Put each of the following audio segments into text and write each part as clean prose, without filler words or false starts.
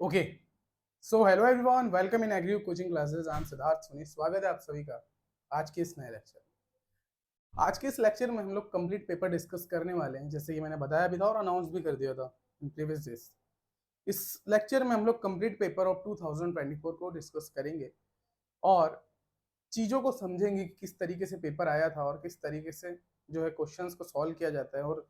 Okay. So hello everyone, welcome in agri coaching classes. I am Siddharth Soni. स्वागत है आप सभी का आज के इस नए लेक्चर। आज के इस लेक्चर में हम लोग कंप्लीट पेपर डिस्कस करने वाले हैं, जैसे कि मैंने बताया भी था और अनाउंस भी कर दिया था इन प्रीवियस डेज। इस लेक्चर में हम लोग कंप्लीट पेपर ऑफ 2024 को डिस्कस करेंगे और चीज़ों को समझेंगे कि किस तरीके से पेपर आया था और किस तरीके से जो है क्वेश्चंस को सॉल्व किया जाता है। और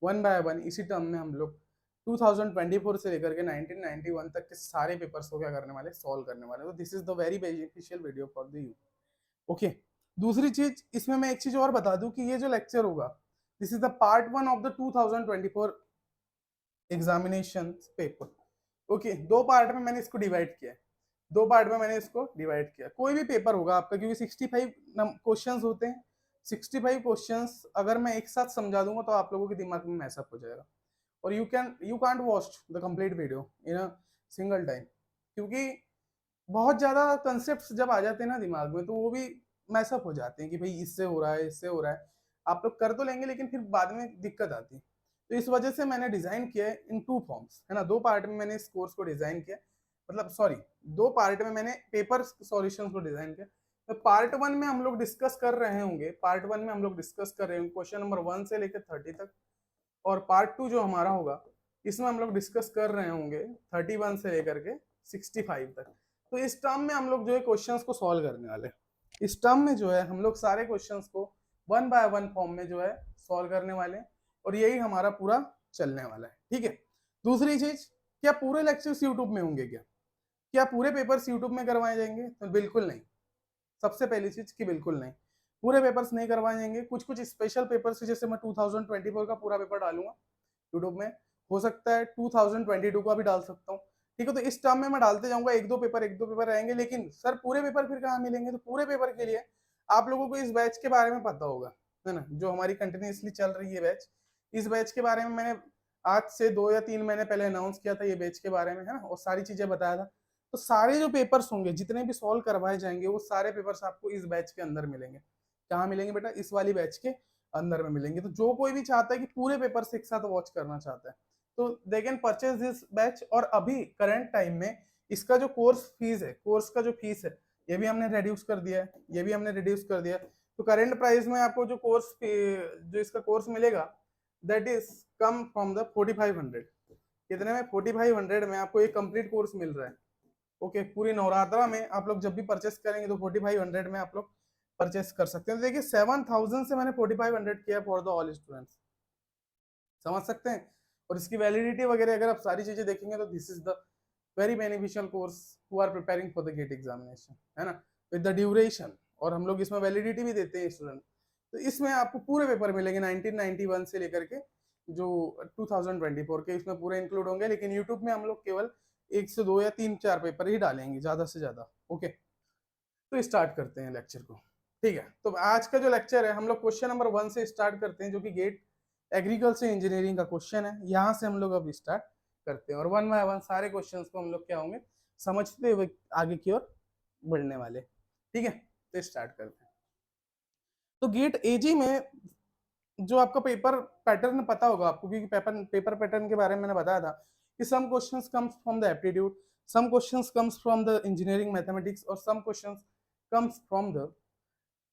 वन बाय वन इसी टर्म में हम लोग 2024 से लेकर के 1991 तक के सारे पेपर्स को क्या करने वाले, सॉल्व करने वाले। तो this is the very beneficial video for the you. Okay. दूसरी चीज इसमें मैं एक चीज और बता दूं कि ये जो लेक्चर होगा, this is the part one of the 2024 examination paper. Okay, दो पार्ट में मैंने इसको डिवाइड किया है। दो पार्ट में मैंने इसको डिवाइड किया। कोई भी पेपर होगा आपका, क्योंकि 65 क्वेश्चंस होते हैं, 65 क्वेश्चंस अगर मैं एक साथ समझा दूंगा तो आप लोगों के दिमाग में मैसअप हो जाएगा और you can't watch the complete video in a single time, क्योंकि बहुत ज्यादा कंसेप्ट जब आ जाते हैं ना दिमाग में तो वो भी मैसअप हो जाते हैं कि भाई इससे हो रहा है, इससे हो रहा है। आप लोग कर तो लेंगे लेकिन फिर बाद में दिक्कत आती है। तो इस वजह से मैंने डिजाइन किया है इन टू फॉर्म्स, है ना। दो पार्ट में मैंने इस कोर्स को डिजाइन किया, मतलब सॉरी, दो पार्ट में मैंने पेपर सॉल्यूशन को डिजाइन किया। तो पार्ट वन में हम लोग डिस्कस कर रहे होंगे, पार्ट वन में हम लोग डिस्कस कर रहे होंगे क्वेश्चन नंबर 1 से लेकर 30 तक। और पार्ट टू जो हमारा होगा, इसमें हम लोग डिस्कस कर रहे होंगे 31 से लेकर के 65 तक। तो इस टर्म में हम लोग जो है क्वेश्चंस को सॉल्व करने वाले हैं। इस टर्म में जो है हम लोग सारे क्वेश्चंस को वन बाय वन फॉर्म में जो है सॉल्व करने वाले हैं और यही हमारा पूरा चलने वाला है, ठीक है। दूसरी चीज, क्या पूरे लेक्चर्स यूट्यूब में होंगे? क्या पूरे पेपर्स यूट्यूब में करवाए जाएंगे? तो बिल्कुल नहीं। सबसे पहली चीज कि बिल्कुल नहीं, पूरे पेपर्स नहीं करवाए जाएंगे। कुछ कुछ स्पेशल पेपर्स, जैसे मैं 2024 का पूरा पेपर डालूंगा यूट्यूब में, हो सकता है 2022 का भी डाल सकता हूँ, ठीक है। तो इस टर्म में मैं डालते जाऊंगा, एक दो पेपर रहेंगे। लेकिन सर पूरे पेपर फिर कहाँ मिलेंगे? तो पूरे पेपर के लिए आप लोगों को इस बैच के बारे में पता होगा, है ना, जो हमारी कंटिन्यूसली चल रही है बैच। इस बैच के बारे में मैंने आज से 2 या 3 महीने पहले अनाउंस किया था ये बैच के बारे में, है ना, और सारी चीजें बताया था। तो सारे जो पेपर्स होंगे, जितने भी सॉल्व करवाए जाएंगे, वो सारे पेपर्स आपको इस बैच के अंदर मिलेंगे। कहाँ मिलेंगे बेटा? इस वाली बैच के अंदर में मिलेंगे। तो जो कोई भी चाहता है कि पूरे पेपर एक साथ वॉच करना चाहता है तो they can purchase this batch. और अभी करंट टाइम में इसका जो कोर्स फीस है, कोर्स का जो फीस है, ये भी हमने रिड्यूस कर दिया है, ये भी हमने रिड्यूस कर दिया है। तो करंट प्राइस में आपको जो कोर्स, जो इसका कोर्स मिलेगा, that is come from the 4500। कितने में? 4500 में आपको एक कंप्लीट कोर्स मिल रहा है। ओके, पूरी नवरात्रा में आप लोग जब भी परचेस करेंगे तो 4500 में आप लोग परचेस कर सकते हैं। तो देखिए 7000 से मैंने 4500 किया फॉर द ऑल स्टूडेंट्स, समझ सकते हैं। और इसकी वैलिडिटी वगैरह अगर आप सारी चीजें देखेंगे तो this is the very beneficial course who are preparing for the GATE examination, है ना, विद द ड्यूरेशन। और हम लोग इसमें वैलिडिटी भी देते हैं स्टूडेंट। तो इसमें आपको पूरे पेपर मिलेंगे 1991 से लेकर के जो 2024 के, इसमें पूरे इंक्लूड होंगे। लेकिन यूट्यूब में हम लोग केवल 1 से 2 या 3 4 पेपर ही डालेंगे, ज्यादा से ज्यादा। ओके, तो स्टार्ट करते हैं लेक्चर को, ठीक है। तो आज का जो लेक्चर है, हम लोग क्वेश्चन नंबर 1 से स्टार्ट करते हैं, जो कि गेट एग्रीकल्चर इंजीनियरिंग का क्वेश्चन है। यहाँ से हम लोग अब स्टार्ट करते हैं और वन बाय वन सारे क्वेश्चंस को हम लोग क्या होंगे, समझते हुए आगे की ओर बढ़ने वाले, ठीक है। तो स्टार्ट करते हैं। तो गेट एजी में जो आपका पेपर पैटर्न पता होगा आपको, क्योंकि पेपर पैटर्न के बारे में मैंने बताया था कि some questions comes from the aptitude, some questions comes from the engineering mathematics और some questions comes from the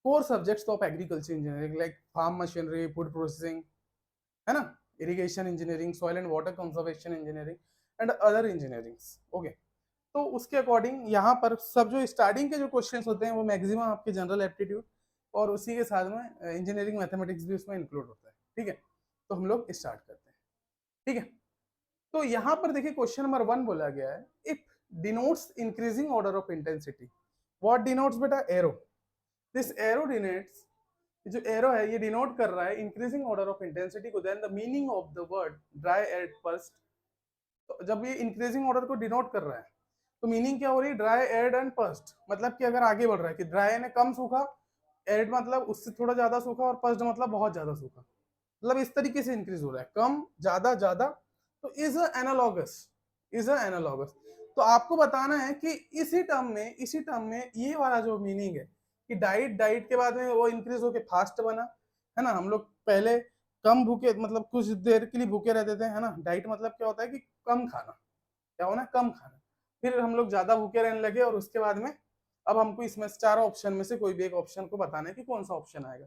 core subjects of agriculture engineering, like farm machinery, food processing, है ना, irrigation engineering, soil and water conservation engineering and other engineering. Okay, तो उसके according यहाँ पर सब जो starting के जो क्वेश्चंस होते हैं वो मैक्सिमम आपके जनरल एप्टीट्यूड और उसी के साथ में इंजीनियरिंग मैथमेटिक्स भी उसमें इंक्लूड होता है, ठीक है। तो हम लोग स्टार्ट करते हैं, ठीक है। तो यहाँ पर देखिए क्वेश्चन नंबर 1 बोला गया है, it denotes increasing order of intensity. What denotes बेटा? एरो। दिस एरो डिनोट्स, जो एरो है ये डिनोट कर रहा है इंक्रीजिंग ऑर्डर ऑफ इंटेंसिटी को। Then the meaning of the word dry at first. तो जब ये इंक्रीजिंग ऑर्डर को डिनोट कर रहा है तो मीनिंग क्या हो रही है? ड्राई एड एंड पस्ट, मतलब कि अगर आगे बढ़ रहा है कि ड्राई यानी कम सूखा, एड मतलब उससे थोड़ा ज्यादा सूखा, और पस्ट मतलब बहुत ज्यादा सूखा। मतलब इस तरीके से इंक्रीज हो रहा है, कम ज्यादा ज्यादा। तो इज एनालॉगस। तो आपको बताना है कि इसी टर्म में ये वाला जो मीनिंग है कि डाइट, डाइट के बाद में वो इंक्रीज होके फास्ट बना, है ना। हम लोग पहले कम भूखे, मतलब कुछ देर के लिए भूखे रहते थे, है ना। डाइट मतलब क्या होता है कि कम खाना, क्या होना, कम खाना। फिर हम लोग ज्यादा भूखे रहने लगे और उसके बाद में अब हमको इसमें से चारों ऑप्शन में से कोई भी एक ऑप्शन को बताना है कि कौन सा ऑप्शन आएगा।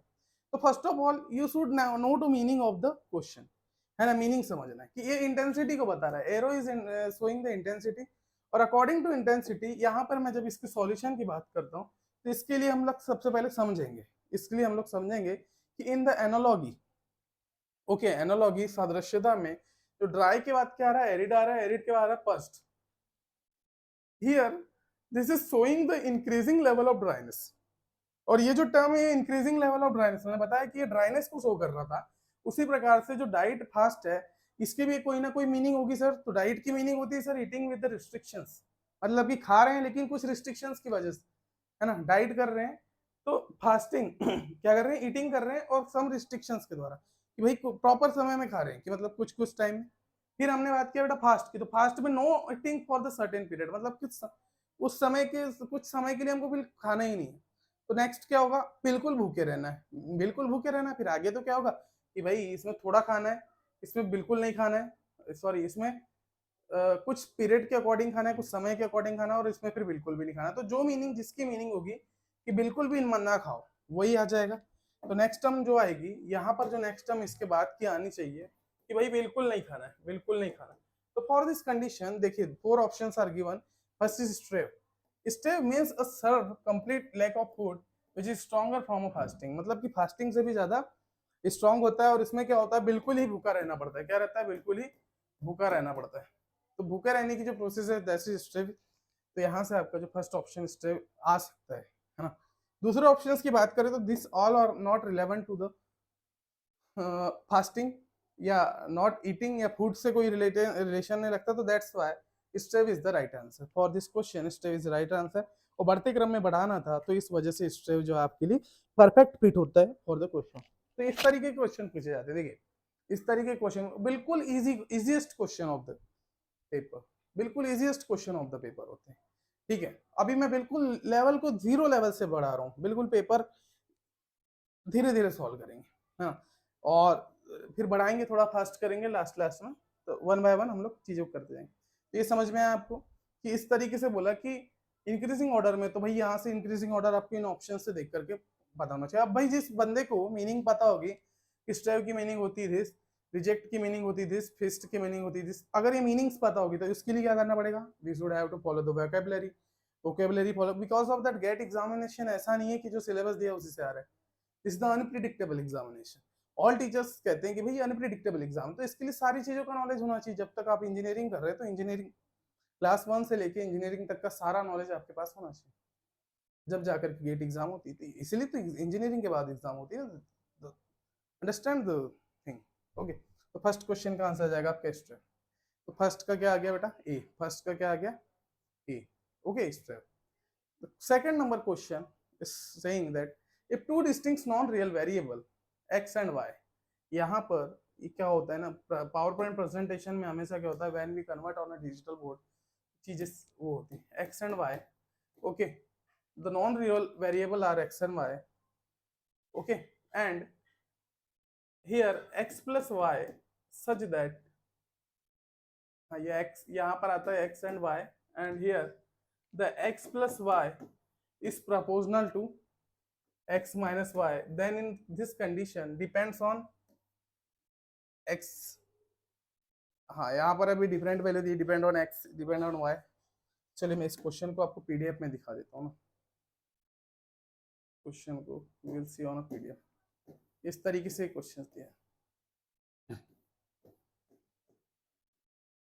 तो first of all you should know to meaning of the question, है ना, मीनिंग समझना है कि ये इंटेंसिटी को बता रहा है, arrow is showing the intensity. और अकॉर्डिंग टू इंटेंसिटी, यहाँ पर मैं जब इसके सॉल्यूशन की बात करता हूँ तो इसके लिए हम लोग सबसे पहले समझेंगे, इसके लिए हम लोग समझेंगे कि in the analogy, okay, analogy सादृश्यता में जो ड्राई के बाद क्या आ रहा है, एरिड आ रहा है, एरिड के बाद आ रहा है पस्ट। Here this is showing the increasing level of dryness. और ये जो टर्म है इंक्रीजिंग लेवल ऑफ ड्राइनेस, मैंने बताया कि ये ड्राइनेस को शो कर रहा था। उसी प्रकार से जो डाइट फास्ट है इसकी भी कोई ना कोई मीनिंग होगी सर। तो डाइट की मीनिंग होती है sir eating with the restrictions, मतलब कि खा रहे हैं लेकिन कुछ रिस्ट्रिक्शंस की वजह से, है ना, डाइट कर रहे हैं। तो फास्टिंग क्या कर रहे हैं, ईटिंग कर रहे हैं और सम रिस्ट्रिक्शंस के द्वारा, कि भाई प्रॉपर समय में खा रहे हैं, कि मतलब कुछ कुछ टाइम में। फिर हमने बात किया बेटा फास्ट की, तो फास्ट में no eating for the certain period, मतलब कुछ उस समय के कुछ समय के लिए हमको बिल्कुल खाना ही नहीं है। तो नेक्स्ट क्या होगा, बिल्कुल भूखे रहना है, बिल्कुल भूखे रहना है। फिर आगे तो क्या होगा कि भाई इसमें थोड़ा खाना है, इसमें बिल्कुल नहीं खाना है, सॉरी इसमें कुछ पीरियड के अकॉर्डिंग खाना है, कुछ समय के अकॉर्डिंग खाना है, और इसमें फिर बिल्कुल भी नहीं खाना। तो जो मीनिंग, जिसकी मीनिंग होगी कि बिल्कुल भी ना खाओ, वही आ जाएगा। तो नेक्स्ट टर्म जो आएगी यहाँ पर, जो नेक्स्ट टर्म इसके बाद की आनी चाहिए कि भाई बिल्कुल नहीं खाना है, बिल्कुल नहीं खाना। तो फॉर दिस कंडीशन देखिए 4 options are given. First is starve. Starve means a serve complete lack of food which is stronger form of fasting, मतलब कि फास्टिंग से भी ज्यादा स्ट्रॉन्ग होता है। और इसमें क्या होता है, बिल्कुल ही भूखा रहना पड़ता है। क्या रहता है, बिल्कुल ही भूखा रहना पड़ता है। तो भूखे रहने की जो प्रोसेस है दैट इज स्ट्रेव। तो यहाँ से आपका जो फर्स्ट ऑप्शन स्ट्रेव आ सकता है ना। दूसरे ऑप्शंस की बात करें तो this all are not relevant to the fasting या नॉट ईटिंग या फूड से कोई रिलेशन नहीं रखता। तो that's why starve is the right answer for this question. Starve is right answer. और बढ़ते क्रम में बढ़ाना था तो इस वजह से स्ट्रेव जो आपके लिए परफेक्ट फिट होता है फॉर द क्वेश्चन। तो इस तरीके के क्वेश्चन पूछे जाते हैं। देखिए इस तरीके के क्वेश्चन बिल्कुल easiest question of the paper, बिल्कुल easiest question of the paper होते हैं। ठीक है, अभी मैं बिल्कुल लेवल को 0 लेवल से बढ़ा रहा हूँ, बिल्कुल पेपर धीरे धीरे सॉल्व करेंगे, हाँ। और फिर बढ़ाएंगे, थोड़ा फास्ट करेंगे लास्ट लास्ट में। तो वन बाय वन हम लोग चीजों को करते जाएंगे। तो ये समझ में आया आपको कि इस तरीके से बोला कि इंक्रीजिंग ऑर्डर में, तो भाई यहाँ से इंक्रीजिंग ऑर्डर आपको इन ऑप्शन से देख करके पता होना चाहिए। अब भाई जिस बंदे को मीनिंग पता होगी, स्ट्रेव की मीनिंग होती है दिस, रिजेक्ट की मीनिंग होती दिस, फिस्ट की मीनिंग होती दिस, अगर ये मीनिंग्स पता होगी तो इसके लिए क्या करना पड़ेगा, we should have to follow the vocabulary. Vocabulary follow, because of that GATE examination ऐसा नहीं है कि जो सिलेबस दिया उसी से आ रहा है। Is the unpredictable examination. All teachers कहते हैं कि भाई अनप्रिडिक्टेबल एग्जाम, तो इसके लिए सारी चीजों का नॉलेज होना चाहिए। जब तक आप इंजीनियरिंग कर रहे हैं तो इंजीनियरिंग क्लास 1 से लेके इंजीनियरिंग तक का सारा नॉलेज आपके पास होना चाहिए, जब जाकर के गेट एग्जाम होती थी। इसलिए तो इंजीनियरिंग के बाद एग्जाम होती है। Understand the thing, okay. तो फर्स्ट क्वेश्चन का आंसर आ जाएगा आपका स्ट्रेव। तो फर्स्ट का क्या आ गया बेटा, ए। फर्स्ट का क्या आ गया, A, okay, starve. Second number question is saying that if two distinct non-real variable x and y, यहाँ पर ये क्या होता है ना, पावर पॉइंट प्रेजेंटेशन में हमेशा क्या होता है, when we convert on a digital board, चीजें वो होती है x and y, okay. The non real variable are x and y, okay, and here x plus y such that, ये x यहाँ पर आता है x and y, and here the x plus y is proportional to x minus y, then in this condition depends on x, हाँ यहाँ पर अभी different value the, depend on x, depend on y। चलिए मैं इस question को आपको PDF में दिखा देता हूँ ना, क्वेश्चन को will see on a PDF. इस तरीके से क्वेश्चन दिया है,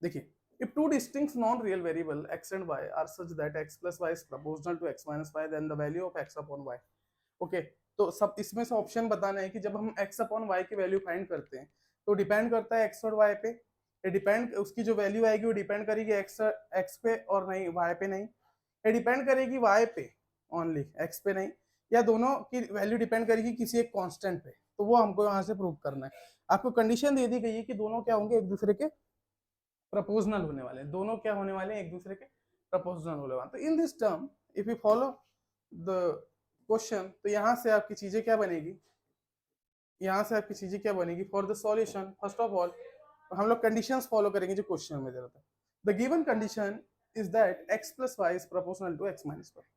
देखिए if two distinct non-real variable x and y are such that x plus y is proportional to x minus y, then the value of x upon y, okay. तो सब इसमें से ऑप्शन बताना है कि जब हम x अपॉन y की वैल्यू फाइंड करते हैं तो डिपेंड करता है x और y पे। ये डिपेंड, उसकी जो वैल्यू आएगी वो डिपेंड करेगी x पे और नहीं y पे नहीं। ये डिपेंड करेगी y पे ओनली, x पे नहीं, या दोनों की वैल्यू डिपेंड करेगी किसी एक कांस्टेंट पे। तो वो हमको यहाँ से प्रूव करना है। आपको कंडीशन दे दी गई है कि दोनों क्या होंगे, एक दूसरे के प्रपोजनल होने वाले हैं। दोनों क्या होने वाले हैं, एक दूसरे के प्रपोजनल होने वाले। तो in this term if you follow the question, तो यहाँ से आपकी चीजें क्या बनेगी, यहाँ से आपकी चीजें क्या बनेगी for the solution. First of all हम लोग कंडीशंस फॉलो करेंगे जो क्वेश्चन में दे रहा था। The given condition is that x plus Y is proportional to x minus Y.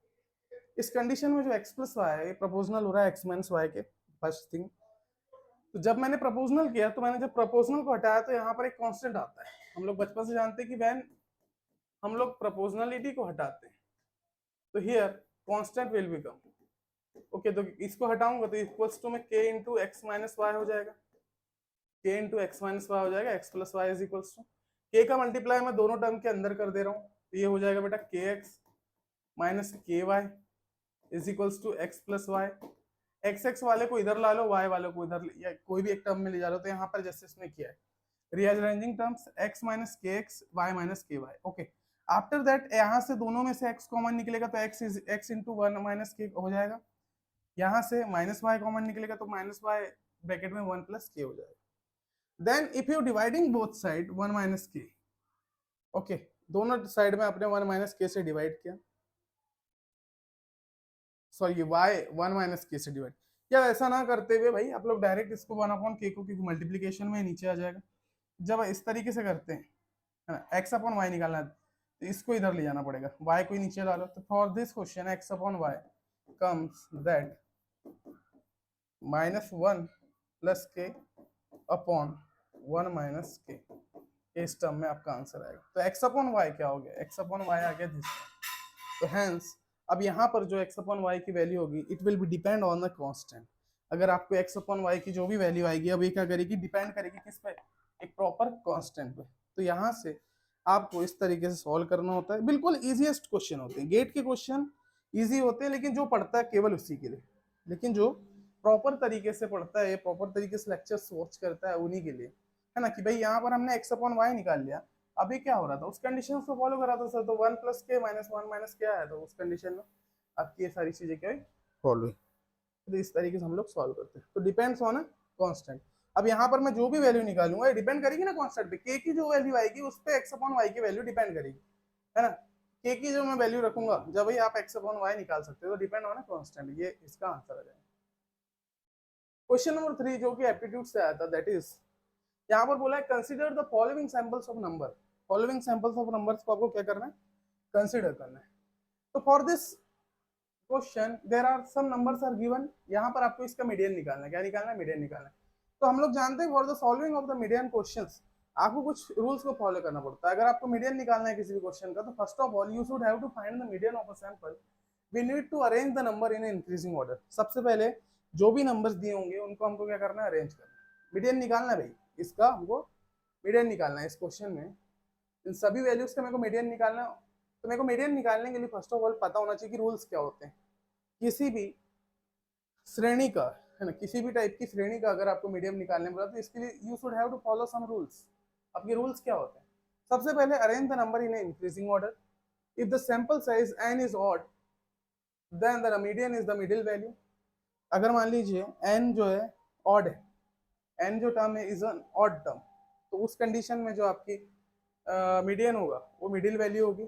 इस कंडीशन में जो x प्लस वाई प्रोपोर्शनल हो रहा है x माइनस वाई के, फर्स्ट थिंग। तो जब मैंने प्रपोजनल किया तो मैंने जब प्रपोजनल को हटाया तो यहाँ पर एक कांस्टेंट आता है। हम लोग बचपन से जानते हैं कि व्हेन हम लोग प्रपोजनलिटी को हटाते हैं तो here constant will become okay. तो इसको हटाऊंगा तो इक्वल्स टू में k into X minus Y हो जाएगा, k into X minus Y हो जाएगा, x plus Y is equals to k का मल्टीप्लाई मैं दोनों टर्म के अंदर कर दे रहा हूँ तो ये हो जाएगा बेटा kx minus K Y is equals to X plus Y. X X वाले को इधर ला लो, वाई वाले को इधर, या कोई भी एक टर्म में ले जा लो। तो यहाँ पर जैसे इसने किया है रीअरेंजिंग टर्म्स x माइनस के x Y minus K Y. Okay, after that यहाँ से दोनों में से x कॉमन निकलेगा तो x is x into one minus के हो जाएगा। यहाँ से माइनस वाई कॉमन निकलेगा तो माइनस वाई ब्रैकेट में वन प्लस के हो जाएगा। Then if you dividing both side one minus K, okay, दोनों साइड में आपने वन माइनस के से डिवाइड किया, सॉरी वाई वन माइनस के से डिवाइड। या ऐसा ना करते हुए भाई आप लोग डायरेक्ट इसको वन अपॉन के को, क्योंकि मल्टीप्लीकेशन में नीचे आ जाएगा। जब इस तरीके से करते हैं है ना, एक्स अपॉन वाई निकालना है तो इसको इधर ले जाना पड़ेगा, वाई को नीचे डालो। तो for this question X upon Y comes that minus one plus K upon one minus K, इस टर्म में आपका आंसर आएगा। तो एक्स अपॉन वाई क्या हो गया, एक्स अपॉन वाई आ गया दिस। तो हैंस अब यहाँ पर जो x अपॉन वाई की वैल्यू होगी it will be depend on the constant. अगर आपको x अपॉन वाई की जो भी वैल्यू आएगी अब ये क्या करेगी, डिपेंड करेगी किस पे, एक प्रॉपर कांस्टेंट पे। तो यहाँ से आपको इस तरीके से सॉल्व करना होता है। बिल्कुल इजीएस्ट क्वेश्चन होते हैं, गेट के क्वेश्चन इजी होते हैं, लेकिन जो पढ़ता है केवल उसी के लिए। लेकिन जो प्रॉपर तरीके से पढ़ता है, प्रॉपर तरीके से लेक्चर वॉच करता है, उन्हीं के लिए है ना। कि भाई यहाँ पर हमने x अपॉन वाई निकाल लिया, अभी क्या हो रहा था, उस कंडीशन को फॉलो करा था सर। तो वन प्लस के माइनस वन माइनस क्या है, तो उस कंडीशन में आपकी ये सारी चीजें क्या हुई, फॉलो। तो इस तरीके से हम लोग सॉल्व करते हैं। तो डिपेंड्स ऑन अ कांस्टेंट। अब यहाँ पर मैं जो भी वैल्यू निकालूंगा ये डिपेंड करेगी ना कांस्टेंट पे। के की जो वैल्यू आएगी उस पे एक्स अपॉन वाई की वैल्यू डिपेंड करेगी, है ना। के की जो मैं वैल्यू रखूंगा, जब भाई आप एक्स अपॉन वाई निकाल सकते हो, तो डिपेंड ऑन अ कांस्टेंट। ये इसका आंसर आ जाएगा। क्वेश्चन नंबर 3 जो कि एप्टीट्यूड से आया था, दैट इज यहाँ पर बोला है consider the following samples of number. Following samples of numbers को आपको क्या करना है, कंसीडर करना है। तो for this question there are some numbers are given. यहाँ पर आपको इसका मीडियन निकालना है। क्या निकालना है, मीडियन निकालना है। तो हम लोग जानते हैं for the solving of the median questions आपको कुछ रूल्स को फॉलो करना पड़ता है। अगर आपको मीडियन निकालना है किसी भी क्वेश्चन का, तो first of all you should have to find the median of a sample. We need to arrange the number in increasing order. सबसे पहले जो भी नंबर्स दिए होंगे उनको हमको क्या करना है, अरेंज करना है। मीडियन निकालना है भाई, इसका हमको मीडियन निकालना है। इस क्वेश्चन में इन सभी वैल्यूज का मेरे को मीडियन निकालना। तो मेरे को मीडियन निकालने के लिए फर्स्ट ऑफ ऑल पता होना चाहिए कि रूल्स क्या होते हैं। किसी भी श्रेणी का, है ना, किसी भी टाइप की श्रेणी का अगर आपको मीडियम निकालने पड़ा तो इसके लिए you should have to follow some rules. अब ये रूल्स क्या होते हैं, सबसे पहले arrange the number in increasing order. If the sample size n is odd then the median is the middle value. अगर मान लीजिए n जो है ऑड है, n जो टर्म है इज एन ऑड टर्म, तो उस कंडीशन में जो आपकी मीडियन होगा वो मिडिल वैल्यू होगी।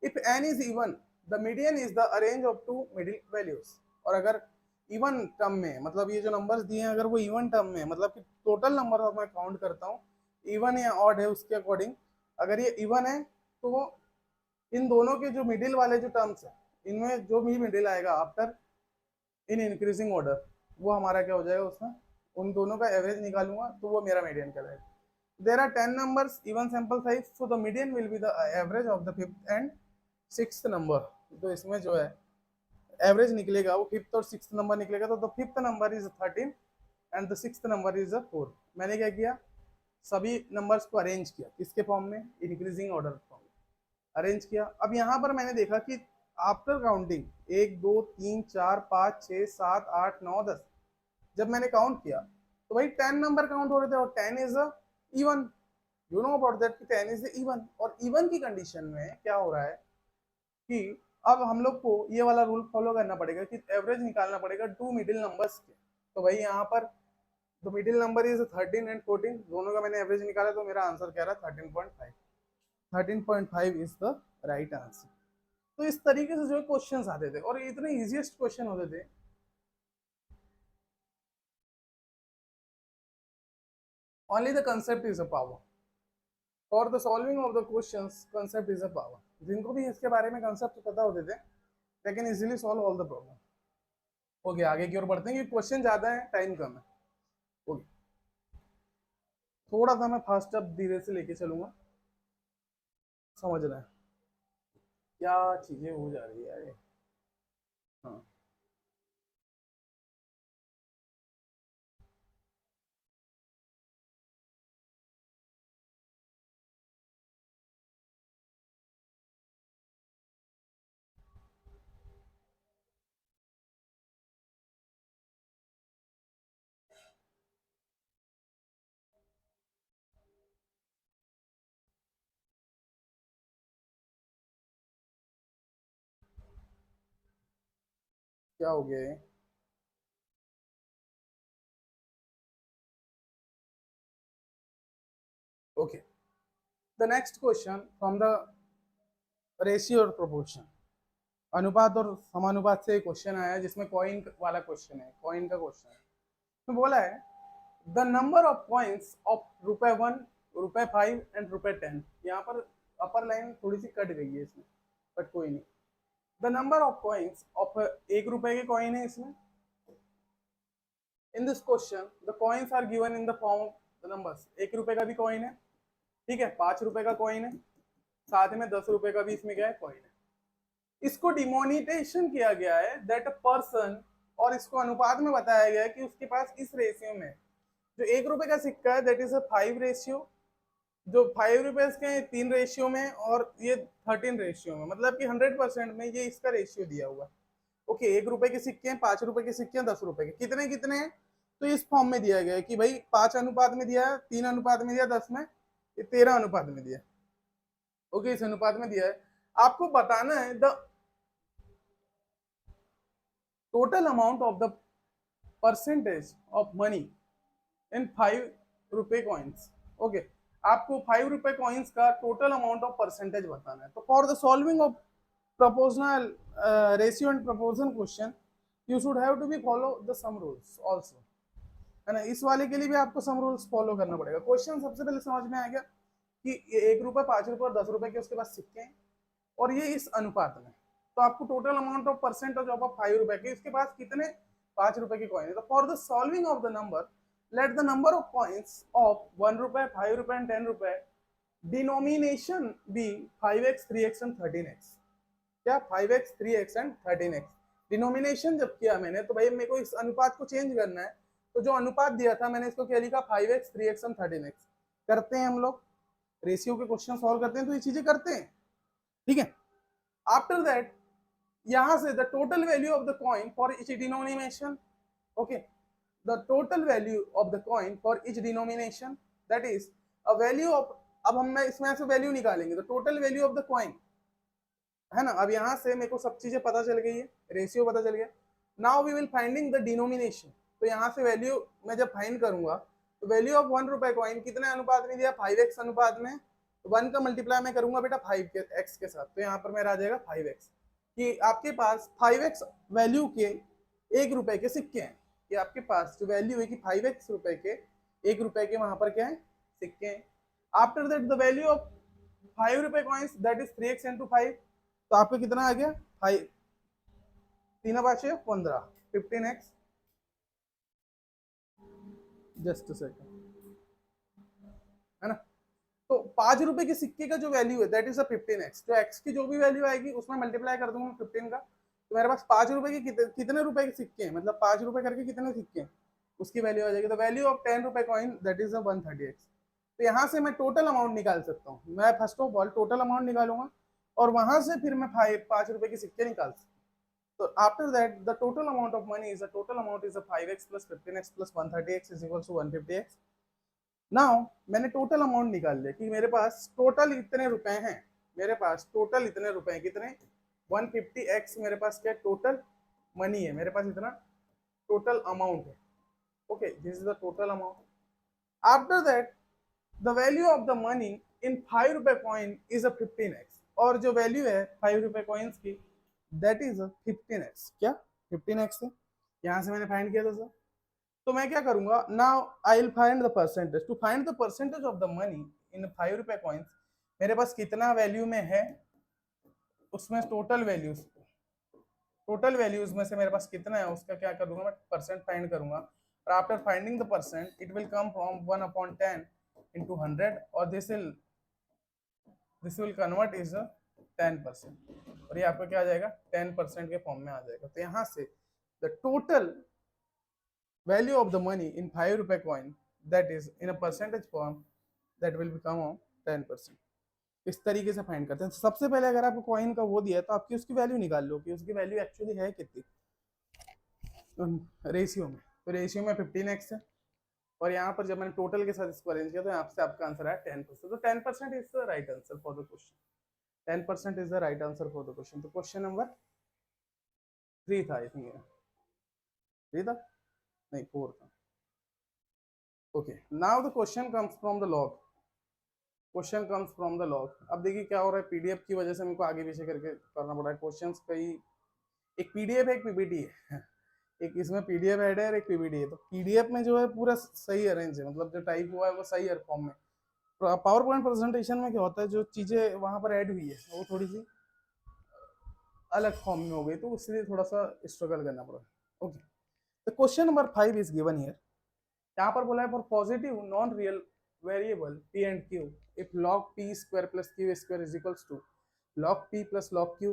If n is even the median is the arrange of two middle values. और अगर इवन टर्म में, मतलब ये जो नंबर्स दिए हैं अगर वो इवन टर्म में, मतलब कि टोटल नंबर मैं काउंट करता हूँ इवन या ऑड है उसके अकॉर्डिंग, अगर ये इवन है तो इन दोनों के जो मिडिल वाले जो टर्म्स है इनमें जो भी मिडिल आएगा आफ्टर इन इंक्रीजिंग ऑर्डर वो हमारा क्या हो जाएगा, उसमें उन दोनों का एवरेज निकालूंगा तो वो मेरा मीडियन कहलाएगा। There are 10 numbers even sample size, so the median will be the average of the fifth and sixth number। तो इसमें जो है एवरेज निकलेगा वो फिफ्थ और सिक्स्थ नंबर निकलेगा। तो the fifth number is 13 and the sixth number is 4। मैंने क्या किया, सभी नंबर्स को अरेंज किया किसके फॉर्म में, इंक्रीजिंग ऑर्डर फॉर्म में अरेंज किया। अब यहाँ पर मैंने देखा कि आफ्टर काउंटिंग 1 2 3 4 5 6 7 8 9 10, जब मैंने काउंट किया तो भाई 10 नंबर काउंट हो रहे थे और 10 is even. You know about that कि 10 इज इवन। और इवन की कंडीशन में क्या हो रहा है कि अब हम लोग को ये वाला रूल फॉलो करना पड़ेगा कि एवरेज निकालना पड़ेगा टू मिडिल नंबर्स के। तो भाई यहाँ पर तो मिडिल नंबर इज 13 एंड 14, दोनों का मैंने एवरेज निकाला तो मेरा आंसर क्या रहा 13.5। 13.5 इज द राइट आंसर। तो इस तरीके से जो क्वेश्चंस आते थे और इतने इजीएस्ट क्वेश्चन होते थे। Only the concept is a power. For the solving of the questions concept is a power. जिनको भी इसके बारे में कंसेप्ट पता होते थे they can easily solve all the problem. Okay, आगे की ओर बढ़ते हैं, क्वेश्चन ज्यादा है, टाइम कम है। ओके, थोड़ा सा मैं फास्ट अप धीरे से लेके चलूंगा, समझ रहे हैं क्या चीजें हो जा रही है यार ये। हाँ, क्या हो गया ये? Okay, the next question from the ratio और प्रोपोर्शन, अनुपात और समानुपात से क्वेश्चन आया है, जिसमें कॉइन वाला क्वेश्चन है, कॉइन का क्वेश्चन है। तो बोला है the number of coins of ₹1, ₹5 and ₹10। यहाँ पर अपर लाइन थोड़ी सी कट गई है इसमें, बट कोई नहीं। The number of coins of ₹1 के कॉइन है इसमें। In this question the coins are given in the form of the numbers. ₹1 का भी कॉइन है, ठीक है, ₹5 का कॉइन है, साथ में ₹10 का भी इसमें क्या है, कॉइन है। इसको डिमोनिटेशन किया गया है दैट अ पर्सन, और इसको अनुपात में बताया गया है कि उसके पास इस रेशियो में जो ₹1 का सिक्का है दैट इज अ 5 रेशियो, जो ₹5 के 3 रेशियो में, और ये 13 रेशियो में, मतलब कि 100% में ये इसका रेशियो दिया हुआ है। ओके, ₹1 के सिक्के हैं, ₹5 के सिक्के हैं, ₹10 के, कितने कितने हैं, तो इस फॉर्म में दिया गया है कि भाई 5 अनुपात में दिया है, 3 अनुपात में दिया, 10 में, ये 13 अनुपात में दिया। ओके, इस अनुपात में दिया है। आपको बताना है the total amount of the percentage of money in ₹5 coins. Okay, आपको ₹5 कॉइन्स का टोटल अमाउंट ऑफ परसेंटेज बताना है। तो for the solving of proportional ratio and proportion question you should have to be follow the sum rules also, है ना। इस वाले के लिए भी आपको सम रूल्स फॉलो करना पड़ेगा। क्वेश्चन सबसे पहले समझ में आ गया कि ये ₹1, ₹5 और ₹10 के उसके पास सिक्के हैं, और ये इस अनुपात में। तो आपको total amount of percentage of ₹5 के, इसके पास कितने ₹5 के कॉइन है। तो for the solving of the number let the number of coins of ₹1, ₹5 and ₹10 denomination be 5x, 3x and 13x। क्या 5x, 3x and 13x। Denomination जब किया मैंने तो भाई मेरे को इस अनुपात को चेंज करना है, तो जो अनुपात दिया था मैंने इसको क्या लिखा, 5x, 3x एंड 13x। करते हैं हम लोग, रेशियो के क्वेश्चन सॉल्व करते हैं तो ये चीजें करते हैं, ठीक है। आफ्टर दैट यहां से the total value of the coin for each denomination, okay, the total value of the coin for each denomination that is a value of, अब हम इसमें से वैल्यू निकालेंगे, the total value of the coin, है ना। अब यहाँ से मेरे को सब चीजें पता चल गई है, रेशियो पता चल गया। Now we will finding the denomination. तो यहाँ से वैल्यू मैं जब फाइंड करूंगा तो वैल्यू ऑफ ₹1 कॉइन कितने अनुपात में दिया, 5x अनुपात में। तो 1 का मल्टीप्लाई मैं करूंगा बेटा 5 के x के साथ, तो यहाँ पर मेरा आ जाएगा 5x। कि आपके पास 5x वैल्यू के ₹1 के सिक्के हैं, कि आपके पास जो वैल्यू है कि 5x रुपए के ₹1 के वहां पर क्या है, सिक्के हैं। After that the value of ₹5 coins that is 3x into 5। तो आपका कितना आ गया, 5, 3 5 15, 15x। जस्ट सेकंड, है ना। तो ₹5 के सिक्के का जो वैल्यू है दैट इज अ 15x। तो x की जो भी वैल्यू आएगी उसमें मल्टीप्लाई कर दूंगा 15 का। तो मेरे पास ₹5 के कितने रुपए के सिक्के हैं, मतलब ₹5 करके कितने सिक्के हैं, उसकी वैल्यू आ जाएगी। तो value of ₹10 coin that is 130x। तो यहाँ से मैं टोटल अमाउंट निकाल सकता हूँ। मैं first of all total amount निकालूंगा, और वहां से फिर मैं ₹5 के सिक्के निकाल सकता हूँ। So after that, the total amount of money is the total amount is a 5x plus 15x plus 130x is equals to 150x. Now मैंने टोटल अमाउंट निकाल लिया कि मेरे पास टोटल इतने रुपए हैं, मेरे पास टोटल इतने रुपए हैं, कितने, 150x मेरे पास क्या टोटल मनी है, मेरे पास इतना टोटल अमाउंट है। Okay, this is the total amount. After that the value of the money in ₹5 coin is a 15x, और जो वैल्यू है ₹5 कॉइन्स की दैट इज 15x। क्या 15x है, यहां से मैंने फाइंड किया था सर। तो मैं क्या करूंगा, now I will find the percentage. To find the percentage of the money in 5 रुपए कॉइन्स मेरे पास कितना वैल्यू में है, उसमें टोटल वैल्यूज में से मेरे पास कितना है उसका क्या करूंगा, मैं परसेंट फाइंड करूंगा। और after finding the percent it will come from 1/10 into 100 और दिस विल कन्वर्ट इज 10%, और ये आपका क्या आ जाएगा 10% के फॉर्म में आ जाएगा। तो यहाँ से the total value of the money in 5 रुपए coin that is in a percentage form that will become 10%। इस तरीके से फाइंड करते हैं। सबसे पहले अगर आपको कॉइन का वो दिया है तो आपकी उसकी वैल्यू निकाल लो कि उसकी वैल्यू एक्चुअली है कितनी रेशियो में। तो रेशियो में 15x है, और यहाँ पर जब मैंने टोटल के साथ इसको अरेंज किया तो यहाँ से आपका आंसर आया 10%। तो 10% is the right answer for the question. 10% is the right answer for the question. तो क्वेश्चन नंबर 3 था, आई थिंक 3 था, नहीं 4 था। Okay, now the question comes from the log. Question comes from the log. अब देखिए क्या हो रहा है, पीडीएफ की वजह से मेरे को आगे पीछे करके करना पड़ रहा है। क्वेश्चंस कई, एक पीडीएफ है एक पीपीटी है एक इसमें पीडीएफ ऐड है और एक पीपीटी है। तो पीडीएफ में जो है पूरा सही अरेंज है, मतलब जो टाइप हुआ है वो सही है फॉर्म में। पावर पॉइंट प्रेजेंटेशन में क्या होता है, जो चीजें वहां पर ऐड हुई है वो थोड़ी सी अलग फॉर्म में हो गई, तो इसलिए थोड़ा सा स्ट्रगल करना पड़ा। ओके, तो question number 5 is given here. यहाँ पर बोला है for positive non real variable p and q if log p square plus q square is equals to log p plus log q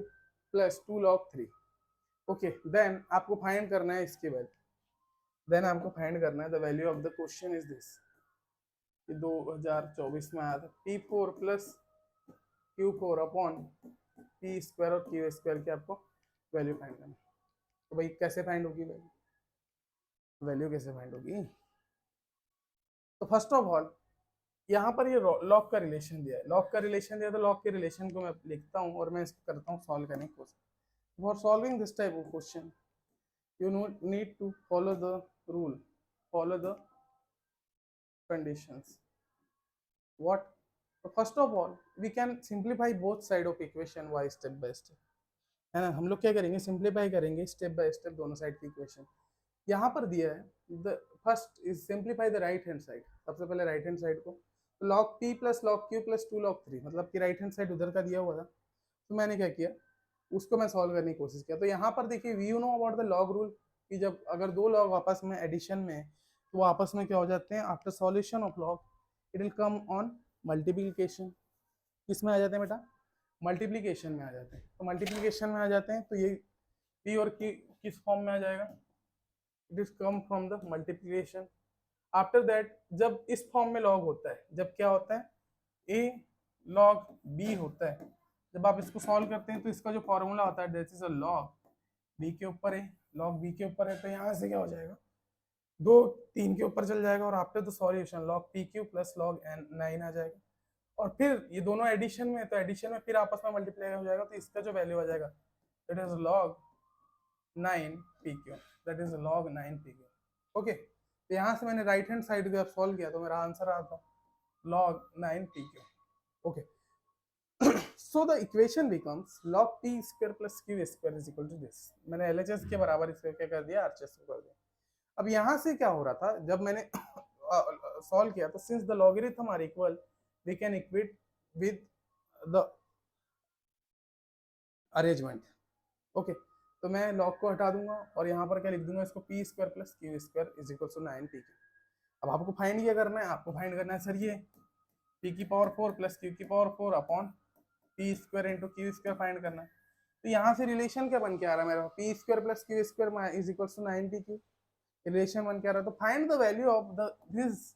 plus 2 log 3। Okay, then आपको find करना है इसकी value. Then आपको find करना है the value of the question is this. 2024 में आया था p4 plus q4 upon p square और q स्क्वायर की आपको वैल्यू फाइंड करना है। तो भाई कैसे फाइंड होगी वैल्यू कैसे फाइंड होगी? तो फर्स्ट ऑफ ऑल यहाँ पर ये लॉग का रिलेशन दिया है, लॉग का रिलेशन दिया, तो लॉग के रिलेशन को मैं लिखता हूँ और मैं इसको करता हूँ सॉल्व करने की कोशिश। For solving this type of question you need to follow the rule, follow the conditions. What? So first of all we can simplify both side of equation y step by step, है ना। हम लोग क्या करेंगे, simplify करेंगे step by step दोनों side की equation. यहाँ पर दिया है the first is simplify the right hand side. सबसे पहले राइट हैंड साइड को log p plus log q plus 2 log 3, मतलब कि राइट हैंड साइड उधर का दिया हुआ था, तो मैंने क्या किया उसको मैं सॉल्व करने की कोशिश किया। तो यहाँ पर देखिए we you know about the log rule कि जब अगर दो लॉग आपस में एडिशन में तो वो आपस में क्या हो जाते हैं, after solution of log it will come on multiplication. किस में आ जाते हैं बेटा? मल्टीप्लीकेशन में आ जाते हैं। तो मल्टीप्लीकेशन में आ जाते हैं तो ये p और q किस फॉर्म में आ जाएगा, it is come from the multiplication. After that जब इस फॉर्म में लॉग होता है, जब क्या होता है a log b होता है, जब आप इसको सॉल्व करते हैं तो इसका जो फॉर्मूला होता है that is a log b के ऊपर है, log b के ऊपर है, तो यहाँ से क्या हो जाएगा 2 3 के ऊपर चल जाएगा और after the solution log pq plus log n 9 आ जाएगा। और फिर ये दोनों एडिशन में, तो एडिशन में फिर आपस में मल्टीप्लाई हो जाएगा, तो इसका जो वैल्यू आ जाएगा that is log 9pq, that is log 9pq। Okay, तो यहाँ से मैंने राइट हैंड साइड को सॉल्व किया तो मेरा आंसर आ था log 9pq। Okay, so the equation becomes log p square plus q square is equal to this। मैंने LHS के बराबर इसको क्या कर दिया, RHS को कर दिया। अब यहाँ से क्या हो रहा था जब मैंने सॉल्व किया तो since the logarithm are equal we can equate with the arrangement. Okay, तो मैं लॉग को हटा दूंगा और यहाँ पर क्या लिख दूंगा इसको p square plus q square is equal to 9pq। अब आपको फाइंड क्या करना है, आपको फाइंड करना है सर ये p की पावर 4 प्लस q की power 4 upon p square into q square find करना है। तो यहाँ से रिलेशन क्या बन के आ रहा है मेरा, p square plus q square is equal to 9pq, relation बन के आ रहा है। तो find the value of the this.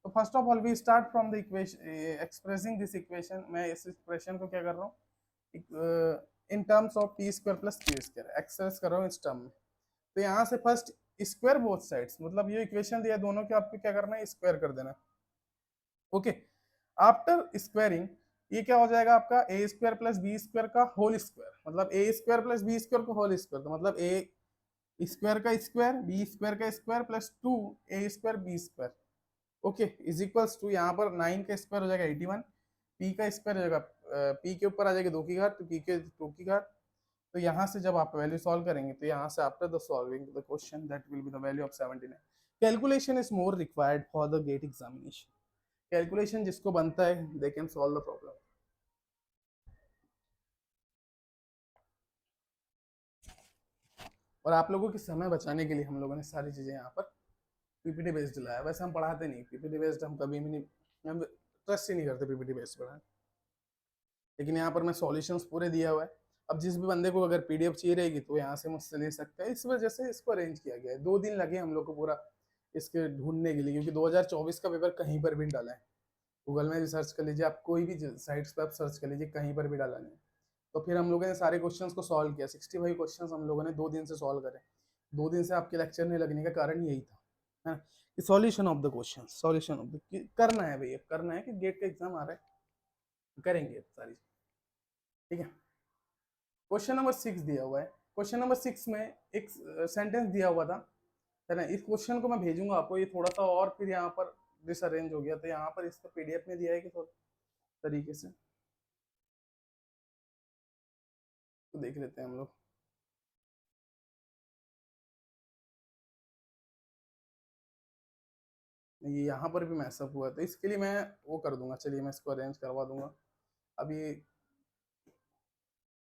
तो first of all we start from the equation expressing this equation. मैं इस एक्सप्रेशन को क्या कर रहा हूँ in terms of p square plus q square express कर रहा हूँ इस टर्म में। तो यहाँ से फर्स्ट स्क्वायर बोथ साइड्स, मतलब ये इक्वेशन दिया दोनों के आपको क्या करना है स्क्वायर कर देना। ओके, आफ्टर स्क्वायरिंग ये क्या हो जाएगा आपका A square plus B square का होल स्क्वायर, मतलब A square plus B square का होल स्क्वायर, तो मतलब ए स्क्वायर का स्क्वायर बी स्क्वायर का square plus 2 A square B square. Okay, is equals to यहाँ पर 9 का स्क्वायर हो जाएगा 81, पी का स्क्वायर हो जाएगा पी के ऊपर आ जाएगा 2 की घात, तो पी के 2 की घात। तो यहाँ से जब आप वैल्यू सॉल्व करेंगे तो यहाँ से after the solving the question that will be the value of 79। Calculation is more required for the GATE examination. Calculation जिसको बनता है they can solve the problem. और आप लोगों के समय बचाने के लिए हम लोगों ने सारी चीजें यहाँ पर पीपीटी बेस्ड लाया। वैसे हम पढ़ाते नहीं पीपीटी बेस्ड, हम कभी भी नहीं, हम ट्रस्ट ही नहीं करते पीपीटी बेस्ड पढ़ाए। लेकिन यहाँ पर मैं सॉल्यूशंस पूरे दिया हुआ है। अब जिस भी बंदे को अगर पीडीएफ चाहिए रहेगी तो यहाँ से मुझसे ले सकते हैं। इस वजह से इसको अरेंज किया गया है। 2 दिन लगे हम लोग को पूरा इसके ढूंढने के लिए, क्योंकि 2024 का पेपर कहीं पर भी डाला है। गूगल में भी सर्च कर लीजिए, आप कोई भी साइट्स पर आप सर्च कर लीजिए, कहीं पर भी डाला नहीं। तो फिर हम लोगों ने सारे क्वेश्चंस को सॉल्व किया। 65 क्वेश्चंस हम लोगों ने 2 दिन से सॉल्व करे। 2 दिन से आपके लेक्चर नहीं लगने का कारण यही था, है ना, कि solution of the question, solution of the करना है भैया, करना है कि गेट का एग्जाम आ रहा है, करेंगे सारी, ठीक है। क्वेश्चन नंबर 6 दिया हुआ है। क्वेश्चन नंबर 6 में एक सेंटेंस दिया हुआ था, है ना। इस क्वेश्चन को मैं भेजूंगा आपको, ये थोड़ा सा और फिर यहाँ पर डिसअरेंज हो गया, तो यहाँ पर इसका पीडीएफ में दिया है कि थोड़ा तरीके से तो देख लेते हैं हम लोग। ये यहाँ पर भी मैसअप हुआ, तो इसके लिए मैं वो कर दूंगा, चलिए मैं इसको अरेंज करवा दूंगा। अभी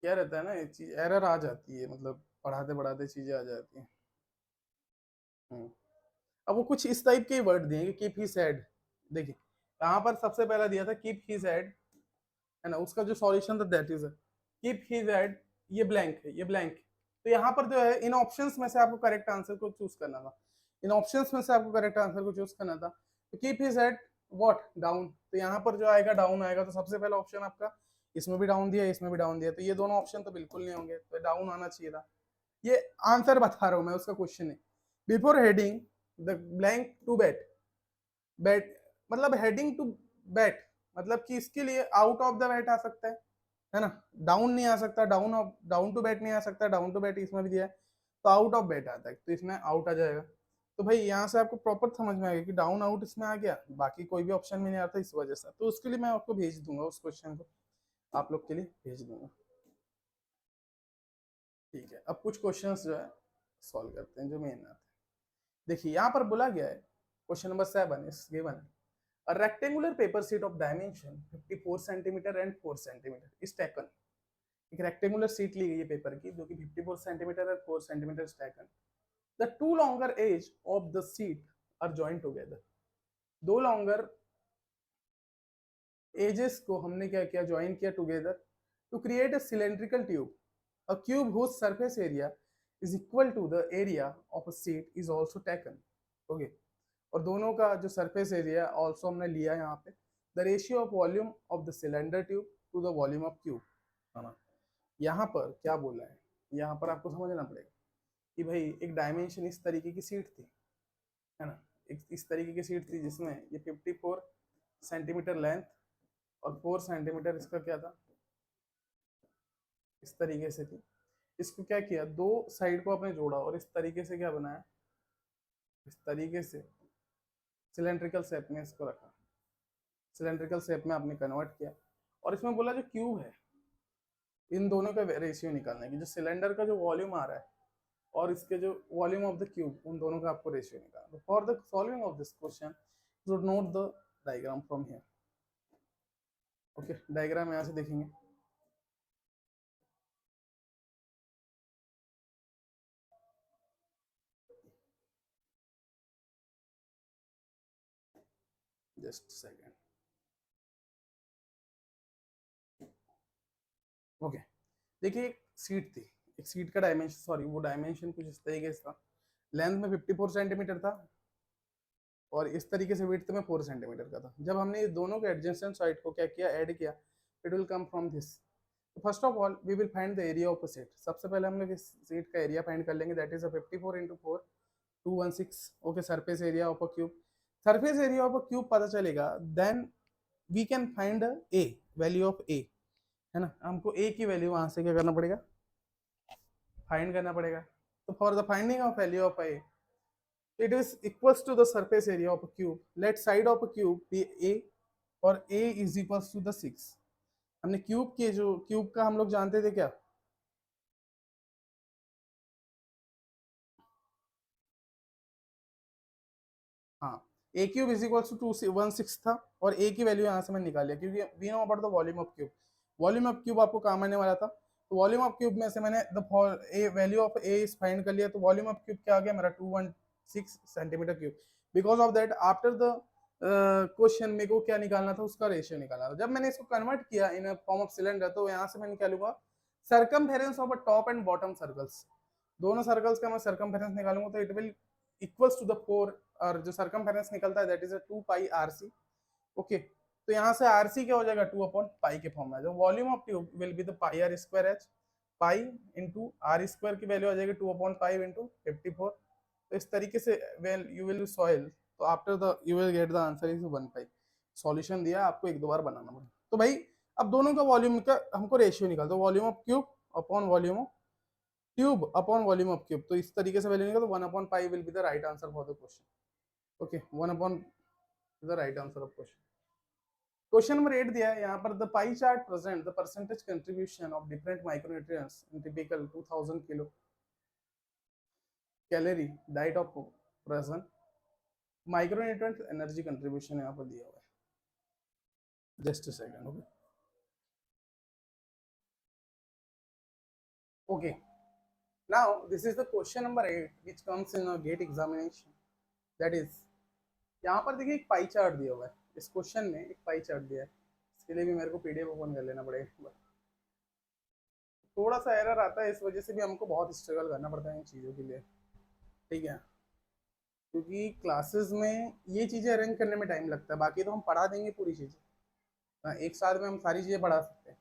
क्या रहता है ना, ये चीज एरर आ जाती है, मतलब पढ़ाते पढ़ाते चीजें आ जाती हैं। हम्म। अब वो कुछ इस टाइप के वर्ड दिए कि कीप ही सेड। देखिए यहाँ पर सबसे पहला दिया था कीप ही सेड, है ना। उसका जो सॉल्यूशन था that is keep he said, ये ब्लैंक है, ये ब्लैंक। तो यहाँ पर जो है इन ऑप्शंस में से आपको करेक्ट आंसर को चूज करना था। इन ऑप्शंस में से आपको करेक्ट आंसर को चूज करना था। तो keep he said what down, तो यहाँ पर जो आएगा डाउन आएगा। तो सबसे पहला ऑप्शन आपका, इसमें भी डाउन दिया, इसमें भी डाउन दिया, तो ये दोनों ऑप्शन तो बिल्कुल नहीं होंगे, तो डाउन आना चाहिए था। ये आंसर बता रहा हूँ मैं, उसका क्वेश्चन है before heading the blank to bed. Bed मतलब हेडिंग टू बेट, मतलब कि इसके लिए आउट ऑफ द बेट आ सकता है ना। डाउन नहीं आ सकता, डाउन टू बेट नहीं आ सकता, डाउन टू बेट इसमें भी दिया है, तो आउट ऑफ बेट आता है, तो इसमें आउट आ जाएगा। तो भाई यहाँ से आपको प्रॉपर समझ में आएगा कि डाउन आउट इसमें आ गया, बाकी कोई भी ऑप्शन में नहीं आता, इस वजह से। तो उसके लिए मैं आपको भेज दूंगा, उस क्वेश्चन को आप लोग के लिए भेज दूंगा, ठीक है। अब कुछ क्वेश्चंस जो है सॉल्व करते हैं जो मेन आते हैं। देखिए यहाँ पर बोला गया है, question number 7 is given, a rectangular paper sheet of dimension 54 centimeter and 4 centimeter is taken। एक रेक्टेंगुलर सीट ली गई है पेपर की जो कि 54 सेंटीमीटर और 4 centimetre is taken। the two longer edge of the sheet are joined together। दो longer edges को हमने क्या किया, ज्वाइन किया together to create a cylindrical tube. A cube whose surface area is equal to the area of a sheet is also taken। Okay, और दोनों का जो सरफेस एरिया ऑल्सो हमने लिया यहाँ पे। The ratio of volume of the cylinder tube to the volume of cube, है ना। यहाँ पर क्या बोला है, यहाँ पर आपको समझना पड़ेगा कि भाई एक डायमेंशन इस तरीके की सीट थी, है ना। एक इस तरीके की सीट थी जिसमें ये 54 सेंटीमीटर लेंथ और 4 सेंटीमीटर इसका क्या था, इस तरीके से थी। इसको क्या किया, दो साइड को आपने जोड़ा और इस तरीके से क्या बनाया, इस तरीके से सिलेंड्रिकल शेप में इसको रखा, सिलेंड्रिकल शेप में आपने कन्वर्ट किया। और इसमें बोला जो क्यूब है, इन दोनों का रेशियो निकालना है कि जो सिलेंडर का जो वॉल्यूम आ रहा है और इसके जो वॉल्यूम ऑफ द क्यूब, उन दोनों का आपको रेशियो निकालना। For the solving of this question you should note the diagram from here. Okay, diagram यहाँ से देखेंगे। Just second. ओके, देखिए एक सीट थी, एक सीट का डायमेंशन, सॉरी वो डायमेंशन कुछ इस तरीके से था। लेंथ में 54 सेंटीमीटर था और इस तरीके से विड्थ में 4 सेंटीमीटर का था। जब हमने दोनों के एडजेसेंट साइड को क्या किया, ऐड किया, it will come from this. First of all we will find the area of a set. सबसे पहले हम लोग इस सेट का एरिया फाइंड कर लेंगे, that is 54 into 4 216। Okay, surface area of a cube, surface area of a cube पता चलेगा, then we can find A, value of A, है ना। हमको ए की वैल्यू वहां से क्या करना पड़ेगा, फाइंड करना पड़ेगा। तो for the finding of value of A, it is equals to the surface area of a cube, let side of a cube be a और a is equals to the 6। हमने क्यूब के जो cube का हम लोग जानते थे क्या, हाँ, ए क्यूब इज इक्वल टू 216 था और ए की वैल्यू यहाँ से मैंने निकाल लिया क्योंकि we know about the volume of cube. Volume of cube आपको काम आने वाला था, तो वॉल्यूम ऑफ क्यूब में से मैंने the value of A is find कर लिया, तो वॉल्यूम ऑफ क्यूब क्या आ गया मेरा 216 centimetre cube. Because of that after the question मेरे को क्या निकालना था, उसका रेशियो निकालना था। जब मैंने इसको कन्वर्ट किया इन फॉर्म ऑफ सिलेंडर, तो यहाँ से मैं निकालूंगा circumference of a top and bottom circles. दोनों सर्कल्स का मैं सर्कमफेरेंस निकालूंगा, तो it will equals to the 4, और जो सर्कमफेरेंस निकलता है that is 2 pi R C. Okay, तो यहाँ से आरसी क्या हो जाएगा 2 अपॉन पाई के फॉर्म में। जो volume of tube will be the pi R square H, pi into R square की वैल्यू आ जाएगी 2 अपॉन 5 इंटू 54। तो इस तरीके से वेल यू विल सॉइल, तो after the you will get the answer is 1 pi. Solution दिया, आपको एक दो बार बनाना पड़ेगा। तो भाई अब दोनों का वॉल्यूम का हमको रेशियो निकाल दो, volume of cube upon volume of tube upon volume of cube. तो इस तरीके से वैल्यू निकाल, तो 1 upon pi will be the right answer for the question. Okay, 1 upon the right answer of question. Question number 8 दिया है यहाँ पर, the pie chart present the percentage contribution of different micronutrients in typical 2000 kilo calorie diet of person. Micronutrient energy contribution यहाँ पर दिया हुआ है। Just a second. Okay okay, now this is the question number 8 which comes in a GATE examination. That is, यहाँ पर देखिए एक pie chart दिया हुआ है। इस क्वेश्चन में एक पाई चार्ट दिया है, इसके लिए भी मेरे को पीडीएफ ओपन कर लेना पड़ेगा। थोड़ा सा एरर आता है, इस वजह से भी हमको बहुत स्ट्रगल करना पड़ता है इन चीज़ों के लिए, ठीक है, क्योंकि क्लासेस में ये चीज़ें अरेंज करने में टाइम लगता है। बाकी तो हम पढ़ा देंगे पूरी चीज़ें, एक साथ में हम सारी चीज़ें पढ़ा सकते हैं,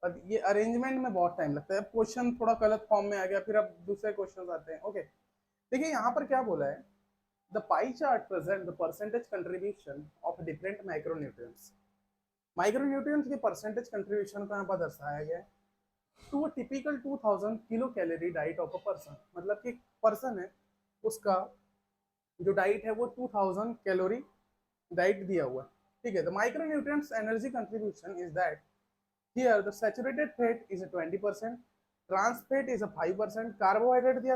पर ये अरेंजमेंट में बहुत टाइम लगता है। क्वेश्चन थोड़ा गलत फॉर्म में आ गया, फिर अब दूसरे क्वेश्चन आते हैं। ओके, देखिए यहाँ पर क्या बोला है, the pie chart present the percentage contribution of different micronutrients. Micronutrients के परसेंटेज कंट्रीब्यूशन को यहाँ पर दर्शाया गया है to a typical 2000 kilo calorie diet of a person. मतलब कि पर्सन है, उसका जो डाइट है वो 2000 कैलोरी डाइट दिया हुआ है, ठीक है। The micronutrients energy contribution is that here the saturated fat is 20%, trans fat is 5%, carbohydrate दिया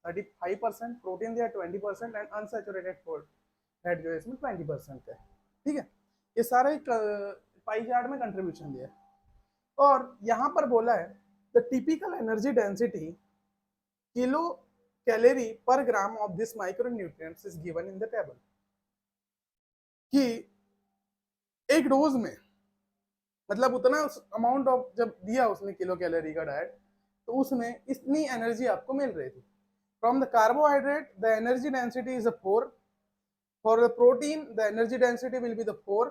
35%, प्रोटीन दिया 20% एंड अनसैचुरेटेड फैट जो है इसमें 20% है, ठीक है। ये सारा एक पाई चार्ट में कंट्रीब्यूशन दिया है। और यहाँ पर बोला है the typical energy density kilo calorie per gram of this micronutrients is given in the table, कि एक डोज में मतलब उतना अमाउंट ऑफ जब दिया उसने किलो कैलोरी का डाइट, तो उसमें इतनी एनर्जी आपको मिल रही थी। From the carbohydrate the energy density is 4, for the protein the energy density will be the 4,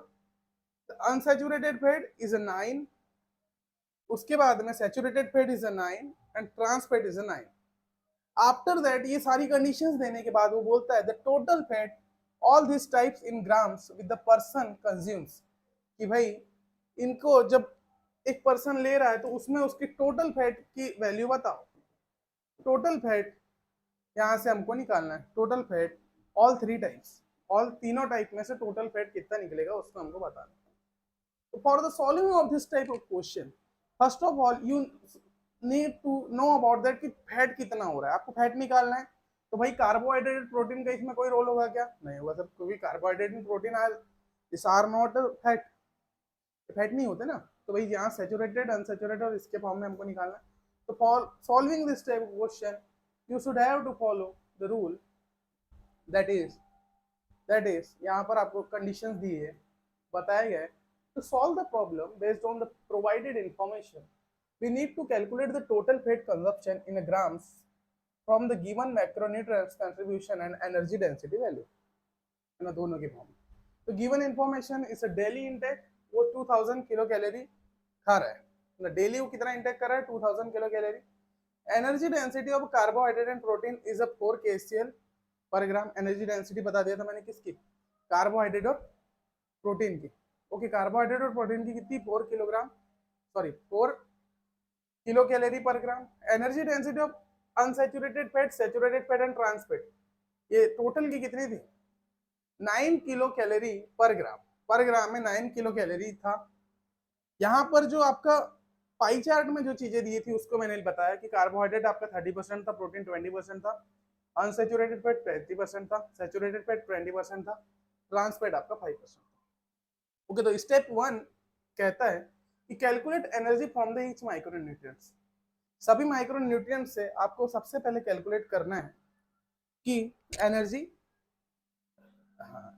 the unsaturated fat is 9, उसके बाद में saturated fat is 9 and trans fat is 9। After that ये सारी कंडीशंस देने के बाद वो बोलता है the total fat all this types in grams with the person consumes, कि भाई इनको जब एक पर्सन ले रहा है तो उसमें उसकी टोटल फैट की वैल्यू बताओ। टोटल फैट यहाँ से हमको निकालना है, total fat all 3 types, all तीनों टाइप में से टोटल फैट कितना निकलेगा उसको हमको बताना है। तो for the solving of this type of question, first of all you need to know about that कि फैट कितना हो रहा है। आपको फैट निकालना है, तो भाई कार्बोहाइड्रेट प्रोटीन का इसमें कोई रोल होगा क्या? नहीं होगा सर, क्योंकि carbohydrate and protein are not fat, fat नहीं होते ना। तो भाई यहाँ सैचुरेटेड अनसैचुरेटेड और इसके फॉर्म में हमको निकालना है। तो for solving this type of question you should have to follow the rule, that is यहाँ पर आपको कंडीशंस दी है, बताया गया है। To solve the problem based on the provided information, we need to calculate the total fat consumption in a grams from the given macronutrients contribution and energy density value, है ना, दोनों के फॉर्म। तो given information is a daily intake, वो 2000 kilo calorie खा रहा है ना, डेली वो कितना इंटेक कर रहा है 2000 kilo calorie. Energy density of carbohydrate and protein is a 4 kcal पर ग्राम। एनर्जी डेंसिटी बता दिया था मैंने किसकी, कार्बोहाइड्रेट और प्रोटीन की। ओके, कार्बोहाइड्रेट और प्रोटीन की कितनी 4 kilogram, sorry 4 kilo calorie per gram. Energy density of unsaturated fat, saturated fat and trans fat, ये टोटल की कितनी थी 9 किलो कैलोरी पर ग्राम। पर ग्राम में 9 किलो कैलोरी था। यहाँ पर जो आपका पाई चार्ट में जो चीजें दी थी उसको मैंने बताया कि कार्बोहाइड्रेट आपका 30% था, प्रोटीन 20% था, अनसेचुरेटेड फैट 30% था, सेचुरेटेड फैट 20% था, ट्रांस फैट आपका 5% था। ओके, तो स्टेप 1 कहता है कि calculate energy from the each micronutrients. सभी माइक्रोन्यूट्रिएंट से आपको सबसे पहले कैलकुलेट करना है कि energy,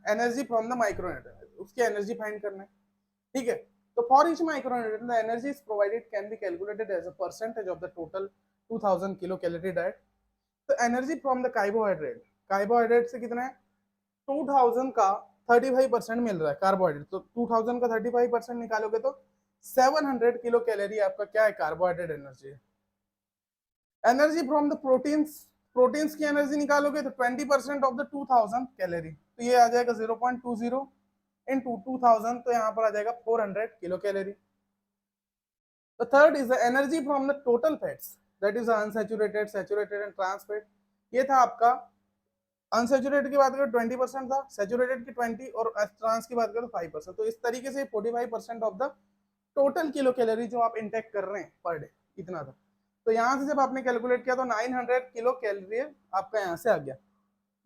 energy from the micronutrient, उसकी एनर्जी फाइंड करना है। ठीक है, तो for each micronutrient the energy is provided can be calculated as a percentage of the total 2000 kilo calorie diet. तो energy from the carbohydrate, carbohydrate से कितना है 2000 का 35% मिल रहा है कार्बोहाइड्रेट, तो 2000 का 35% निकालोगे तो 700 किलो कैलोरी आपका क्या है कार्बोहाइड्रेट एनर्जी है। Energy from the proteins, proteins की एनर्जी निकालोगे तो 20% ऑफ द 2000 कैलोरी, तो ये आ जाएगा 0.20 into 2000, तो यहाँ पर आ जाएगा 400 kilo calorie. The third is the energy from the total fats, that is the unsaturated, saturated and trans fat। ये था आपका अनसेचुरेटेड की बात करें 20% था, सेचुरेटेड की 20 और ट्रांस की बात करें तो 5%। तो इस तरीके से 45% of the total kilo calorie जो आप इंटेक कर रहे हैं पर डे, इतना था। तो यहाँ से जब आपने कैलकुलेट किया तो 900 किलो कैलोरी आपका यहाँ से आ गया।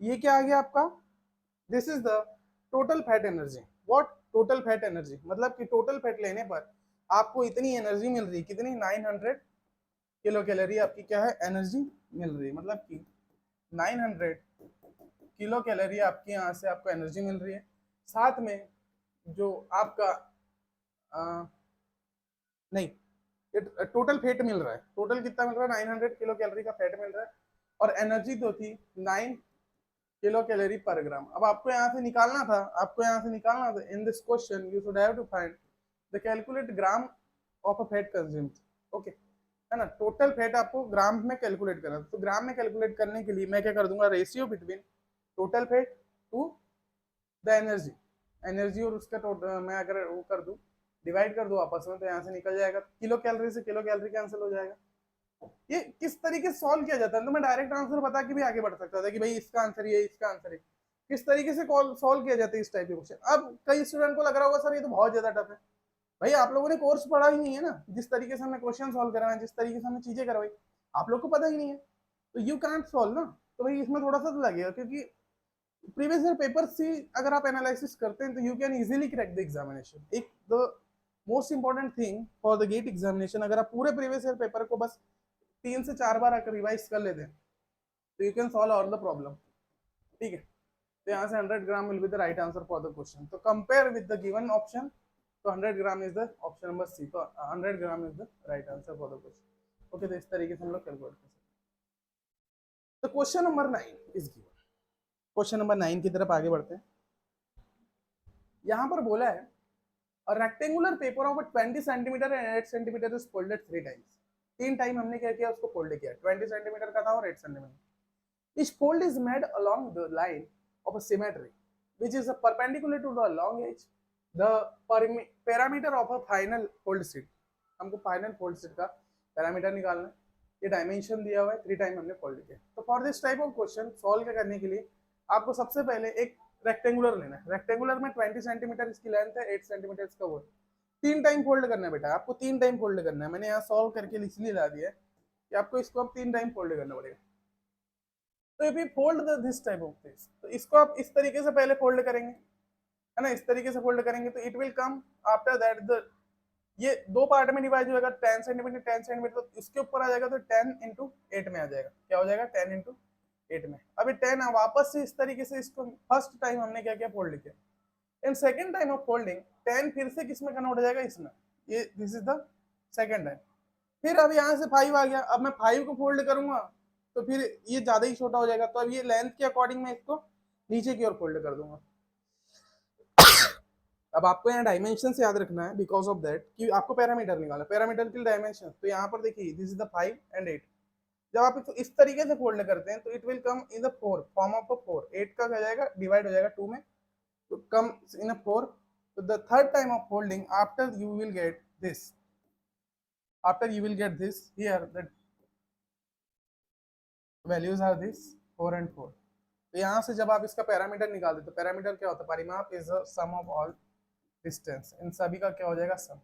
ये क्या आ गया आपका, this is the total fat energy. What total fat energy, मतलब कि टोटल फैट लेने पर आपको इतनी एनर्जी मिल रही, कितनी 900 किलो कैलोरी आपकी क्या है एनर्जी मिल रही है, मतलब कि 900 किलो कैलोरी आपकी यहाँ से आपको एनर्जी मिल रही है। साथ में जो आपका नहीं, टोटल फैट मिल रहा है, टोटल कितना मिल रहा है 900 किलो कैलोरी का फैट मिल रहा है, और एनर्जी तो थी 9 किलो कैलोरी पर ग्राम। अब आपको यहाँ से निकालना था, आपको यहाँ से निकालना था, in this question you should have to find the calculate gram of a fat consumed. Okay, है ना, टोटल फैट आपको ग्राम में कैलकुलेट करना। तो ग्राम में कैलकुलेट करने के लिए मैं क्या कर दूंगा, ratio between total fat to the energy, energy और उसका टोटल मैं अगर वो कर दूं, डिवाइड कर दो आपस में, तो यहाँ से निकल जाएगा किलो कैलोरी से किलो कैलोरी कैंसिल हो जाएगा। ये किस तरीके से सॉल्व किया जाता है, तो मैं डायरेक्ट आंसर बता के भी आगे बढ़ सकता था कि भाई इसका आंसर ये, इसका आंसर है। किस तरीके से सॉल्व किया जाता है इस टाइप के क्वेश्चन। अब कई स्टूडेंट को लग रहा होगा सर ये तो बहुत ज्यादा टफ है। भाई आप लोगों ने कोर्स पढ़ा ही नहीं है ना, जिस तरीके से हमने क्वेश्चन सॉल्व करवाए, जिस तरीके से हमने चीजें करवाई, आप लोग को पता ही नहीं है, तो यू कैंट सॉल्व ना। तो भाई इसमें थोड़ा सा तो लगेगा, क्योंकि प्रीवियस ईयर पेपर से अगर आप एनालिसिस करते हैं तो you can easily crack the examination. एक the most important thing for the GATE examination, अगर आप पूरे प्रीवियस ईयर पेपर को बस 3 से 4 बार अगर रिवाइज कर लेते हैं तो you can solve all the problem. ठीक है, तो यहाँ से 100 gram will be the right answer for the question. तो compare with the given option, तो 100 gram is the option number C, तो 100 gram is the right answer for the question. Okay, तो इस तरीके से हम लोग कैलकुलेट कर सकते हैं। तो question number 9 is given. Question number 9 की तरफ आगे बढ़ते हैं। यहाँ पर बोला है a rectangular paper of 20 centimetre and 8 centimetre is folded 3 times। 3 time हमने क्या किया, उसको फोल्ड किया। 20 सेंटीमीटर का था और 8 centimetre. Each fold is made along the line of a symmetry which is perpendicular to the long edge। The parameter of a final fold sheet, हमको final fold sheet का पैरामीटर निकालना है। ये dimension दिया हुआ है, 3 टाइम हमने fold किया। तो for this type of question solve करने के लिए आपको सबसे पहले एक रेक्टेंगुलर लेना है। रेक्टेंगुलर में 20 सेंटीमीटर इसकी लेंथ है, 8 सेंटीमीटर इसका वो 3 टाइम फोल्ड करना है बेटा, आपको 3 टाइम फोल्ड करना है। मैंने यहाँ सॉल्व करके इसलिए ला दिया है कि आपको इसको अब 3 टाइम फोल्ड करना पड़ेगा। तो if you fold this type of things, तो इसको आप इस तरीके से पहले फोल्ड करेंगे, है ना, इस तरीके से फोल्ड करेंगे तो it will come after that the, ये 2 पार्ट में डिवाइड हो जाएगा 10 सेंटीमीटर 10 सेंटीमीटर, तो इसके ऊपर आ जाएगा तो 10 into 8 में आ जाएगा। क्या हो जाएगा 10 into 8 में। अभी 10 वापस से इस तरीके से इसको फर्स्ट टाइम हमने क्या किया, फोल्ड किया। In second time of folding 10 फिर से किस में कन्वर्ट हो जाएगा, इसमें। ये this is the second time. फिर अब यहाँ से 5 आ गया, अब मैं 5 को फोल्ड करूंगा तो फिर ये ज्यादा ही छोटा हो जाएगा, तो अब ये लेंथ के अकॉर्डिंग मैं इसको नीचे की ओर फोल्ड कर दूंगा। अब आपको यहाँ डायमेंशन से याद रखना है, बिकॉज ऑफ दैट कि आपको पैरामीटर निकालना, पैरामीटर की डायमेंशन। तो यहाँ पर देखिए दिस इज द 5 and 8। जब आप इसको इस तरीके से फोल्ड करते हैं तो it will come in the 4 form of a 4। 8 का क्या जाएगा, डिवाइड हो जाएगा 2 में, तो कम इन अ 4। तो the third time of folding after you will get this, after you will get this here the values are this 4 and 4। तो यहाँ से जब आप इसका पैरामीटर निकाल दे, तो पैरामीटर क्या होता है, परिमाप is the sum of all distance, इन सभी का क्या हो जाएगा सम।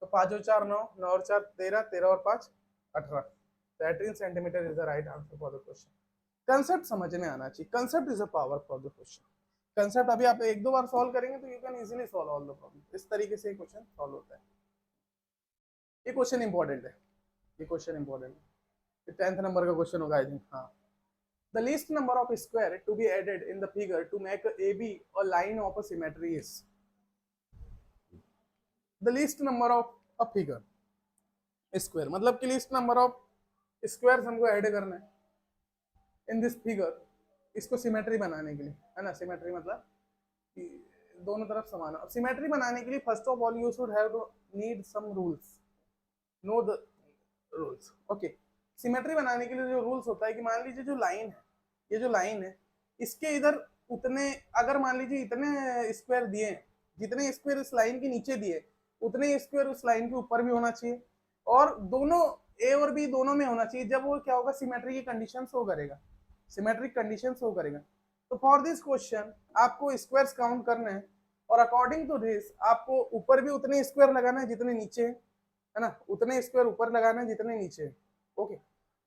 तो 5 और 4 9, 9 और 4 13, 13 और 5 18। तो 18 centimetre is the right answer for the question. Concept समझ में आना चाहिए, concept is a power for the question. Concept अभी आप एक दो बार सॉल्व करेंगे तो you can easily solve all the problem. इस तरीके से क्वेश्चन सॉल्व होता है। ये क्वेश्चन इंपॉर्टेंट है, ये क्वेश्चन इंपॉर्टेंट है, 10th नंबर का क्वेश्चन होगा आई थिंक। हाँ, the least number of square to be added in the figure to make AB a line of a symmetry is the least number of a figure square, मतलब कि least number of squares हमको add करना है in this figure, इसको symmetry बनाने के लिए, है ना। सिमेट्री मतलब कि दोनों तरफ समान। अब सिमेट्री बनाने के लिए first of all you should have to need some rules, know the rules. Okay, symmetry बनाने के लिए जो रूल्स होता है कि मान लीजिए जो लाइन है, ये जो लाइन है इसके इधर उतने, अगर मान लीजिए इतने स्क्वायर दिए, जितने स्क्वायर इस लाइन के नीचे दिए उतने स्क्वायर उस लाइन के ऊपर भी होना चाहिए, और दोनों ए और बी दोनों में होना चाहिए। जब वो क्या होगा, सिमेट्री की कंडीशन शो करेगा, सिमेट्रिक कंडीशन शो करेगा। तो फॉर दिस क्वेश्चन आपको स्क्वायर्स काउंट करने हैं, और अकॉर्डिंग टू दिस आपको ऊपर भी उतने स्क्वायर लगाना है जितने नीचे है ना, उतने स्क्वायर ऊपर लगाना है जितने नीचे। ओके,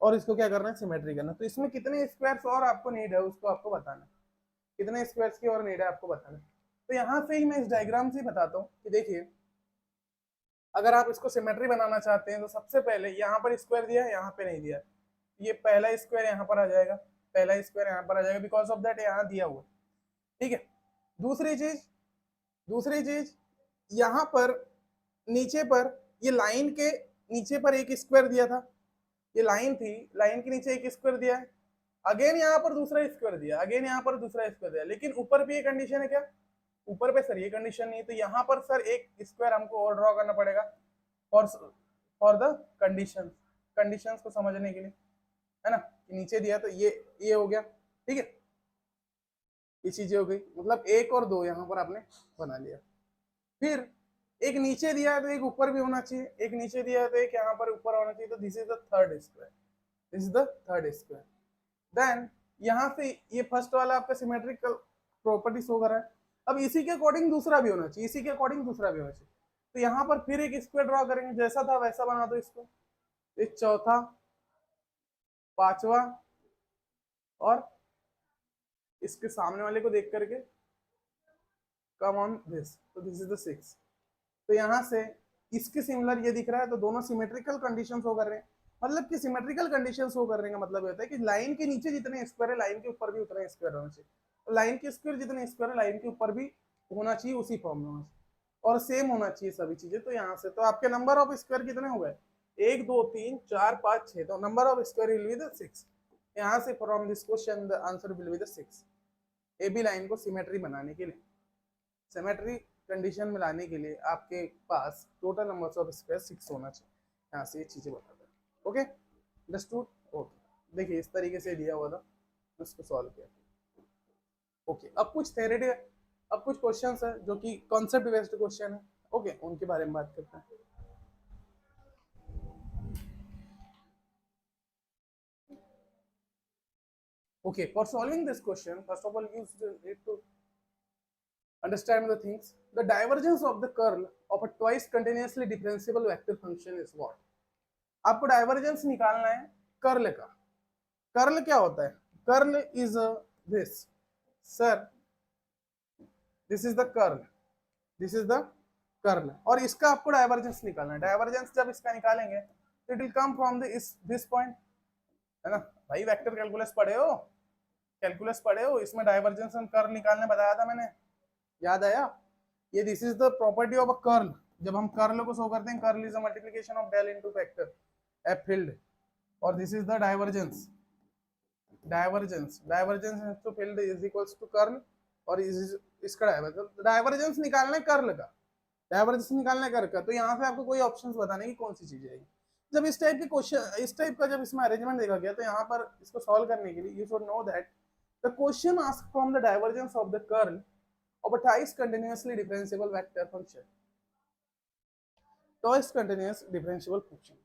और इसको क्या करना है, सिमेट्री करना। तो इसमें कितने स्क्वायर्स और आपको नीड है उसको आपको बताना, कितने स्क्वायर्स की और नीड है आपको बताना। तो यहाँ से ही मैं इस डायग्राम से बताता हूँ कि देखिए, अगर आप इसको सिमेट्री बनाना चाहते हैं तो सबसे पहले यहाँ पर स्क्वायर दिया है, यहाँ पे नहीं दिया, ये पहला स्क्वायर यहाँ पर आ जाएगा, पहला स्क्वायर यहाँ पर आ जाएगा, बिकॉज ऑफ दैट यहाँ दिया हुआ। ठीक है, दूसरी चीज यहाँ पर नीचे पर, ये लाइन के नीचे पर एक स्क्वायर दिया था, ये लाइन थी, लाइन के नीचे एक स्क्वायर दिया है, अगेन यहाँ पर दूसरा स्क्वायर दिया, अगेन यहाँ पर दूसरा स्क्वायर दिया, लेकिन ऊपर भी ये कंडीशन है क्या, ऊपर पे सर ये कंडीशन नहीं है। तो यहाँ पर सर एक स्क्वायर हमको और ड्रॉ करना पड़ेगा फॉर द कंडीशंस को समझने के लिए, है ना। नीचे दिया तो ये हो गया, ठीक है, ये चीजें हो गई, मतलब एक और दो यहाँ पर आपने बना लिया। फिर एक नीचे दिया है तो एक ऊपर भी होना चाहिए, एक नीचे दिया है तो एक यहाँ पर ऊपर होना चाहिए। तो this is the third square, this is the third square. Then यहाँ से ये फर्स्ट वाला आपका सिमेट्रिकल प्रॉपर्टी शो कर रहा है। अब इसी के अकॉर्डिंग दूसरा भी होना चाहिए, इसी के अकॉर्डिंग दूसरा भी होना चाहिए। तो यहाँ पर फिर एक स्क्वायर ड्रॉ करेंगे, जैसा था वैसा बना दो इसको, एक चौथा, पांचवा, और इसके सामने वाले को देख करके कम ऑन दिस, तो दिस इज द 6। तो यहाँ से इसके सिमिलर ये दिख रहा है, तो दोनों सिमेट्रिकल कंडीशन शो कर रहे हैं। मतलब कि सिमेट्रिकल कंडीशन शो करने का मतलब होता है कि लाइन के नीचे जितने स्क्वायर है लाइन के ऊपर भी उतने स्क्वायर होना चाहिए, तो लाइन के स्क्वायर जितने स्क्वायर है लाइन के ऊपर भी होना चाहिए, उसी फॉर्म में होना चाहिए, और सेम होना चाहिए सभी चीजें। तो यहाँ से तो आपके नंबर ऑफ स्क्वायर कितने हो गए, 1 2 3 4 5 6, तो number of square will be the 6। यहाँ से from this question the answer will be the 6। A B line को सिमेट्री बनाने के लिए, सिमेट्री कंडीशन में लाने के लिए आपके पास टोटल नंबर ऑफ स्क्वायर 6 होना चाहिए। यहाँ से ये चीजें बताते हैं। Okay, understood. ओके, देखिए इस तरीके से दिया हुआ था, उसको सॉल्व किया। ओके, अब कुछ थ्योरेटिकल, अब कुछ क्वेश्चंस है जो कि कॉन्सेप्ट बेस्ड क्वेश्चन है। ओके, उनके बारे में बात करते हैं। Okay, for solving this question, first of all, you need to understand the things. The divergence of the curl of a twice continuously differentiable vector function is what? आपको divergence निकालना है कर्ल का। कर्ल क्या होता है, curl is this, sir this is the curl, this is the curl, और इसका आपको डाइवर्जेंस निकालना है। डाइवर्जेंस जब इसका निकालेंगे तो it will come from this point, है ना भाई। वेक्टर कैलकुलस पढ़े हो, कैलकुलस पढ़े हो, इसमें डाइवर्जेंस एंड कर्ल निकालने बताया था मैंने, याद आया। ये this is the property of a curl. जब हम कर्ल को शो करते हैं, curl is a multiplication of del into vector F field, और this is the divergence, divergence into field is equals to curl, और इसका डाइवर्जेंस निकालना है कर्ल का, डाइवर्जेंस निकालना है कर्ल का। तो यहाँ से आपको कोई ऑप्शंस बताने की कौन सी चीज आएगी। जब इस टाइप के क्वेश्चन, इस टाइप का जब इसमें अरेंजमेंट देखा गया, तो यहाँ पर इसको सॉल्व करने के लिए you should know that the question asked from the divergence of the curl of a twice continuously differentiable vector function. Twice continuous differentiable function.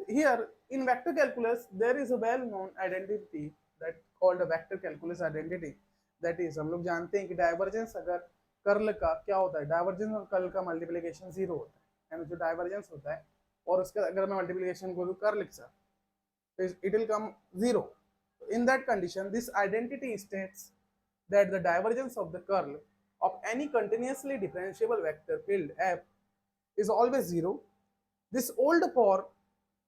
Here in vector calculus there is a well known identity that called a vector calculus identity. That is, हम लोग जानते हैं कि divergence अगर curl का क्या होता है, डाइवर्जेंस और कर्ल का मल्टीप्लिकेशन 0 होता है, यानी जो डाइवर्जेंस होता है और उसका अगर मैं मल्टीप्लिकेशन करूँ कर्ल के साथ, तो it will come 0। in that condition, this identity states that the divergence of the curl of any continuously differentiable vector field f is always zero. This holds for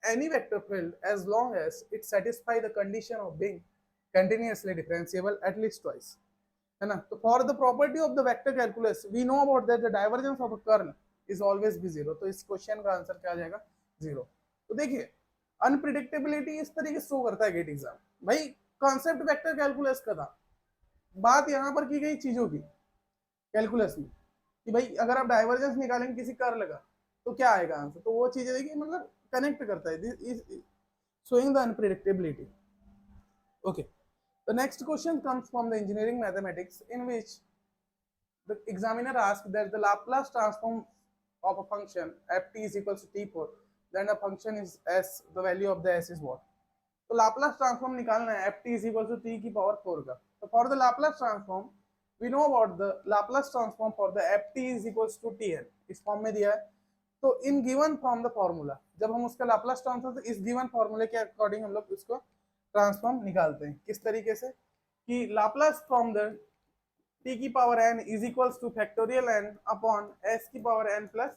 any vector field as long as it satisfies the condition of being continuously differentiable at least twice. है ना? तो for the property of the vector calculus we know about that the divergence of a curl is always be zero. तो इस question का answer क्या आ जाएगा? Zero. तो देखिए अनप्रिडिक्टेबिलिटी इस तरीके से शो करता है गेट एग्जाम. भाई कॉन्सेप्ट वेक्टर कैलकुलस का था, बात यहाँ पर की गई चीजों की कैलकुलस में कि भाई अगर आप डाइवर्जेंस निकालेंगे किसी कर्ल का तो क्या आएगा आंसर. तो वो चीजें देखिए मतलब कनेक्ट करता है. This is showing the unpredictability. Okay. The next question comes from the engineering mathematics, in which the examiner asks that the Laplace transform of a function ft is equals to t4, then the function is s, the value of the s is what? तो Laplace transform निकालना है ft is equals to t की power 4 का. तो for the Laplace transform we know about the Laplace transform for the ft is equals to tn. इस form में दिया है. तो in given from the formula, जब हम उसका लाप्लास ट्रांसफॉर्म इस गिवन फॉर्मूले के अकॉर्डिंग हम लोग उसको ट्रांसफॉर्म निकालते हैं. किस तरीके से कि लाप्लास फ्रॉम द t की power n is equals two factorial n upon s की पावर n प्लस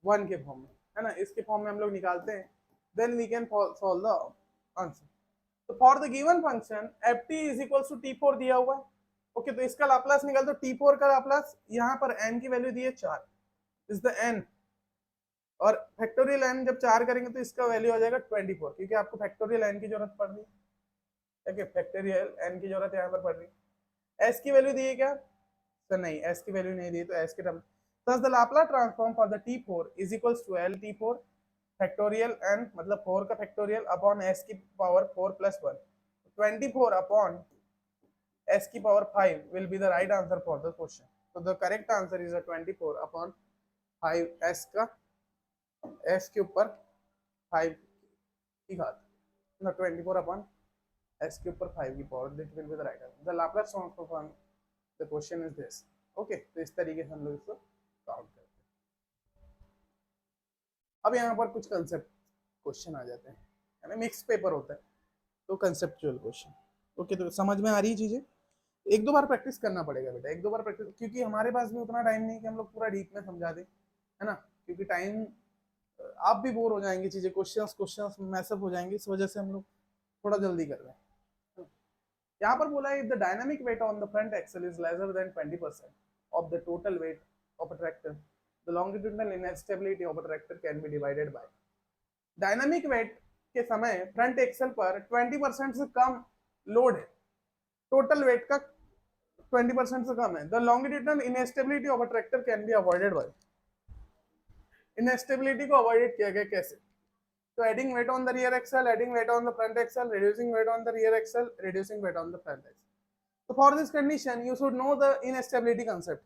1 के फॉर्म में, है ना. इसके फॉर्म में हम लोग निकालते हैं. Then we can solve the answer. तो for the given function ft is equals to t4 दिया हुआ है. ओके, तो इसका लाप्लास निकाल दो. t4 का लाप्लास यहाँ पर n की वैल्यू दी है 4, इज द n, और फैक्टोरियल n जब 4 करेंगे तो इसका वैल्यू आ जाएगा 24, क्योंकि आपको फैक्टोरियल n की जरूरत पड़ रही है. ठीक है, फैक्टोरियल n की जरूरत यहाँ पर पड़ रही है. s की वैल्यू दी है क्या? तो नहीं, s की वैल्यू नहीं दी, तो s के term. thus the Laplace transform for the t4 is equals to l t4 factorial n मतलब 4 का फैक्टोरियल अपॉन s की पावर 4 प्लस 1. 24 अपॉन s की power 5 will be the right answer for the question. so the correct answer is a 24 upon 5 s का s के ऊपर 5 की घात, ना 24 अपॉन s के ऊपर 5 की power. That will be the right answer. The Laplace transform the question is this. Okay, तो इस तरीके से हम लोग इसको काउंट करते हैं. अब यहाँ पर कुछ कंसेप्ट क्वेश्चन आ जाते हैं, यानी मिक्स पेपर होता है तो कंसेप्चुअल क्वेश्चन. ओके, तो समझ में आ रही है चीजें. एक दो बार प्रैक्टिस करना पड़ेगा बेटा, एक दो बार प्रैक्टिस, क्योंकि हमारे पास भी उतना टाइम नहीं कि हम लोग पूरा डीप में समझा दें, है ना. क्योंकि टाइम आप भी बोर हो जाएंगे, चीजें क्वेश्चंस मैसअप हो जाएंगे, इस वजह से हम लोग थोड़ा जल्दी कर रहे हैं. यहाँ पर बोला है, if the dynamic weight on the front axle is lesser than 20% of the total weight of a tractor, the longitudinal instability of a tractor can be divided by. Dynamic weight के समय फ्रंट एक्सल पर 20% से कम load है, total weight का 20% से कम है. The longitudinal instability of a tractor can be avoided by. Instability को अवॉइड किया गया कैसे? तो adding weight on the rear axle, adding weight on the front axle, reducing weight on the rear axle, reducing weight on the front axle. तो for this condition you should know the instability concept.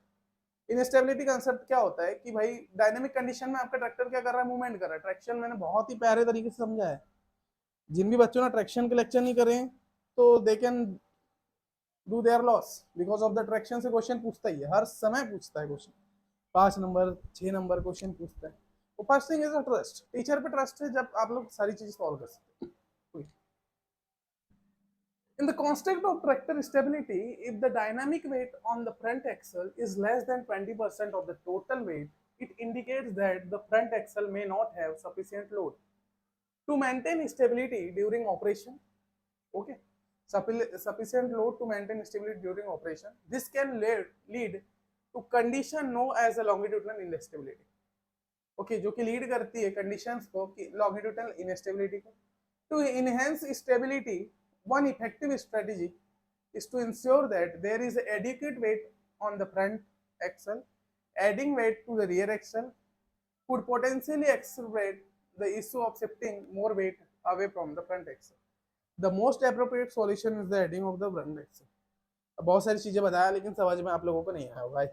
Instability concept क्या होता है कि भाई dynamic condition में आपका tractor क्या कर रहा है? मूवमेंट कर रहा है. ट्रैक्शन मैंने बहुत ही प्यारे तरीके से समझा है. जिन भी बच्चों ने ट्रैक्शन के लेक्चर नहीं करे तो they can do their loss, because of the traction से क्वेश्चन पूछता ही है, हर समय पूछता है क्वेश्चन. 5 नंबर 6 नंबर क्वेश्चन पूछता है. तो first thing is a trust. Teacher पे ट्रस्ट है जब आप लोग सारी चीजें सॉल्व कर सकते हैं. In the concept of tractor stability, if the dynamic weight on the front axle is less than 20% of the total weight, it indicates that the front axle may not have sufficient load to maintain stability during operation. Okay, sufficient load to maintain stability during operation. This can lead to condition known as a longitudinal instability. Okay, जो कि lead करती है conditions को कि longitudinal instability को. To enhance stability, one effective strategy is to ensure that there is adequate weight on the front axle. Adding weight to the rear axle could potentially exacerbate the issue of shifting more weight away from the front axle. The most appropriate solution is the adding of the front axle. बहुत सारी चीजें बताया लेकिन समझ में आप लोगों को नहीं आया होगा.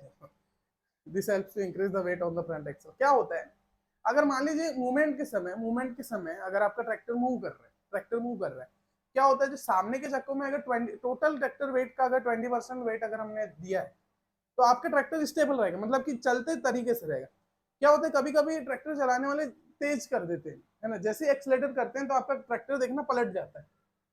This helps to increase the weight on the front axle. क्या होता है, अगर मान लीजिए मूवमेंट के समय अगर आपका ट्रैक्टर मूव कर रहा है, क्या होता है, जो सामने के चक्कों में अगर टोटल ट्रैक्टर वेट का अगर 20% वेट अगर हमने दिया है तो आपका ट्रैक्टर स्टेबल रहेगा, मतलब कि चलते तरीके से रहेगा. क्या होता है, कभी कभी ट्रैक्टर चलाने वाले तेज कर देते हैं, है ना. जैसे एक्सीलरेटर करते हैं तो आपका ट्रैक्टर देखना पलट जाता है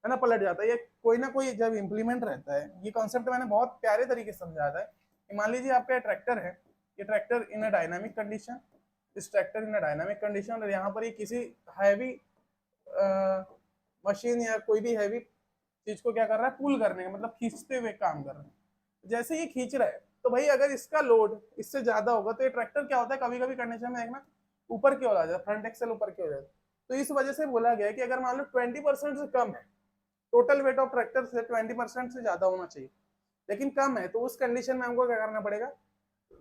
है ना, पलट जाता है। ये कोई ना कोई जब इम्प्लीमेंट रहता है, ये कॉन्सेप्ट मैंने बहुत प्यारे तरीके से समझाया था कि मान लीजिए आपका ट्रैक्टर है, ये tractor in a dynamic condition, इस tractor in a dynamic condition, और यहाँ पर ये किसी हैवी मशीन या कोई भी हैवी चीज को क्या कर रहा है, पुल करने का मतलब खींचते हुए काम कर रहा है। जैसे ये खींच रहा है तो भाई अगर इसका लोड इससे ज्यादा होगा तो ये ट्रैक्टर क्या होता है, कभी कभी कंडीशन में देखना ऊपर की ओर आ जाता है, फ्रंट एक्सेल ऊपर की ओर जाता है। तो इस वजह से बोला गया कि अगर मान लो 20% से कम है, टोटल वेट ऑफ ट्रैक्टर से 20% से ज्यादा होना चाहिए, लेकिन कम है, तो उस कंडीशन में हमको क्या करना पड़ेगा,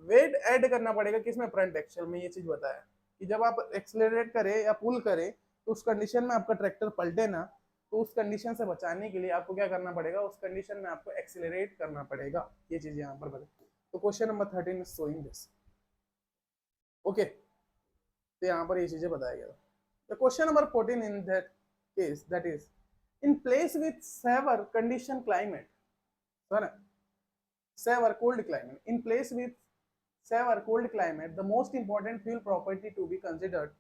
वेट ऐड करना पड़ेगा। किसमें, फ्रंट एक्सेल में। ये चीज बताया कि जब आप एक्सेलरेट करें या पुल करें तो उस कंडीशन में आपका ट्रैक्टर पलटे ना, तो उस कंडीशन से बचाने के लिए आपको क्या करना पड़ेगा, उस कंडीशन में आपको एक्सेलरेट करना पड़ेगा। ये चीज यहाँ पर बता। तो question number 13 is showing this. Okay, तो यहाँ पर ये चीजें बताया गया। The question number 14 in that case, that is, in place with severe condition climate, sorry, severe cold climate, in place with severe cold climate, the most important fuel property to be considered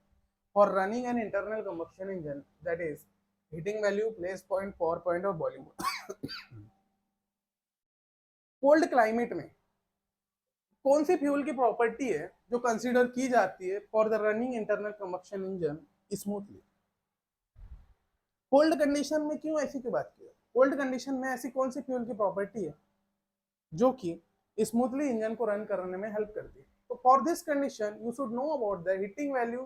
for running an internal combustion engine, that is, heating value, place point, power point और boiling point. Cold climate में कौन सी fuel की property है जो consider की जाती है for the running internal combustion engine smoothly. Cold condition में क्यों ऐसी क्यों बात की है, कोल्ड कंडीशन में ऐसी कौन सी फ्यूल की प्रॉपर्टी है जो कि स्मूथली इंजन को रन करने में हेल्प करती है। तो for this condition you should no about the heating value,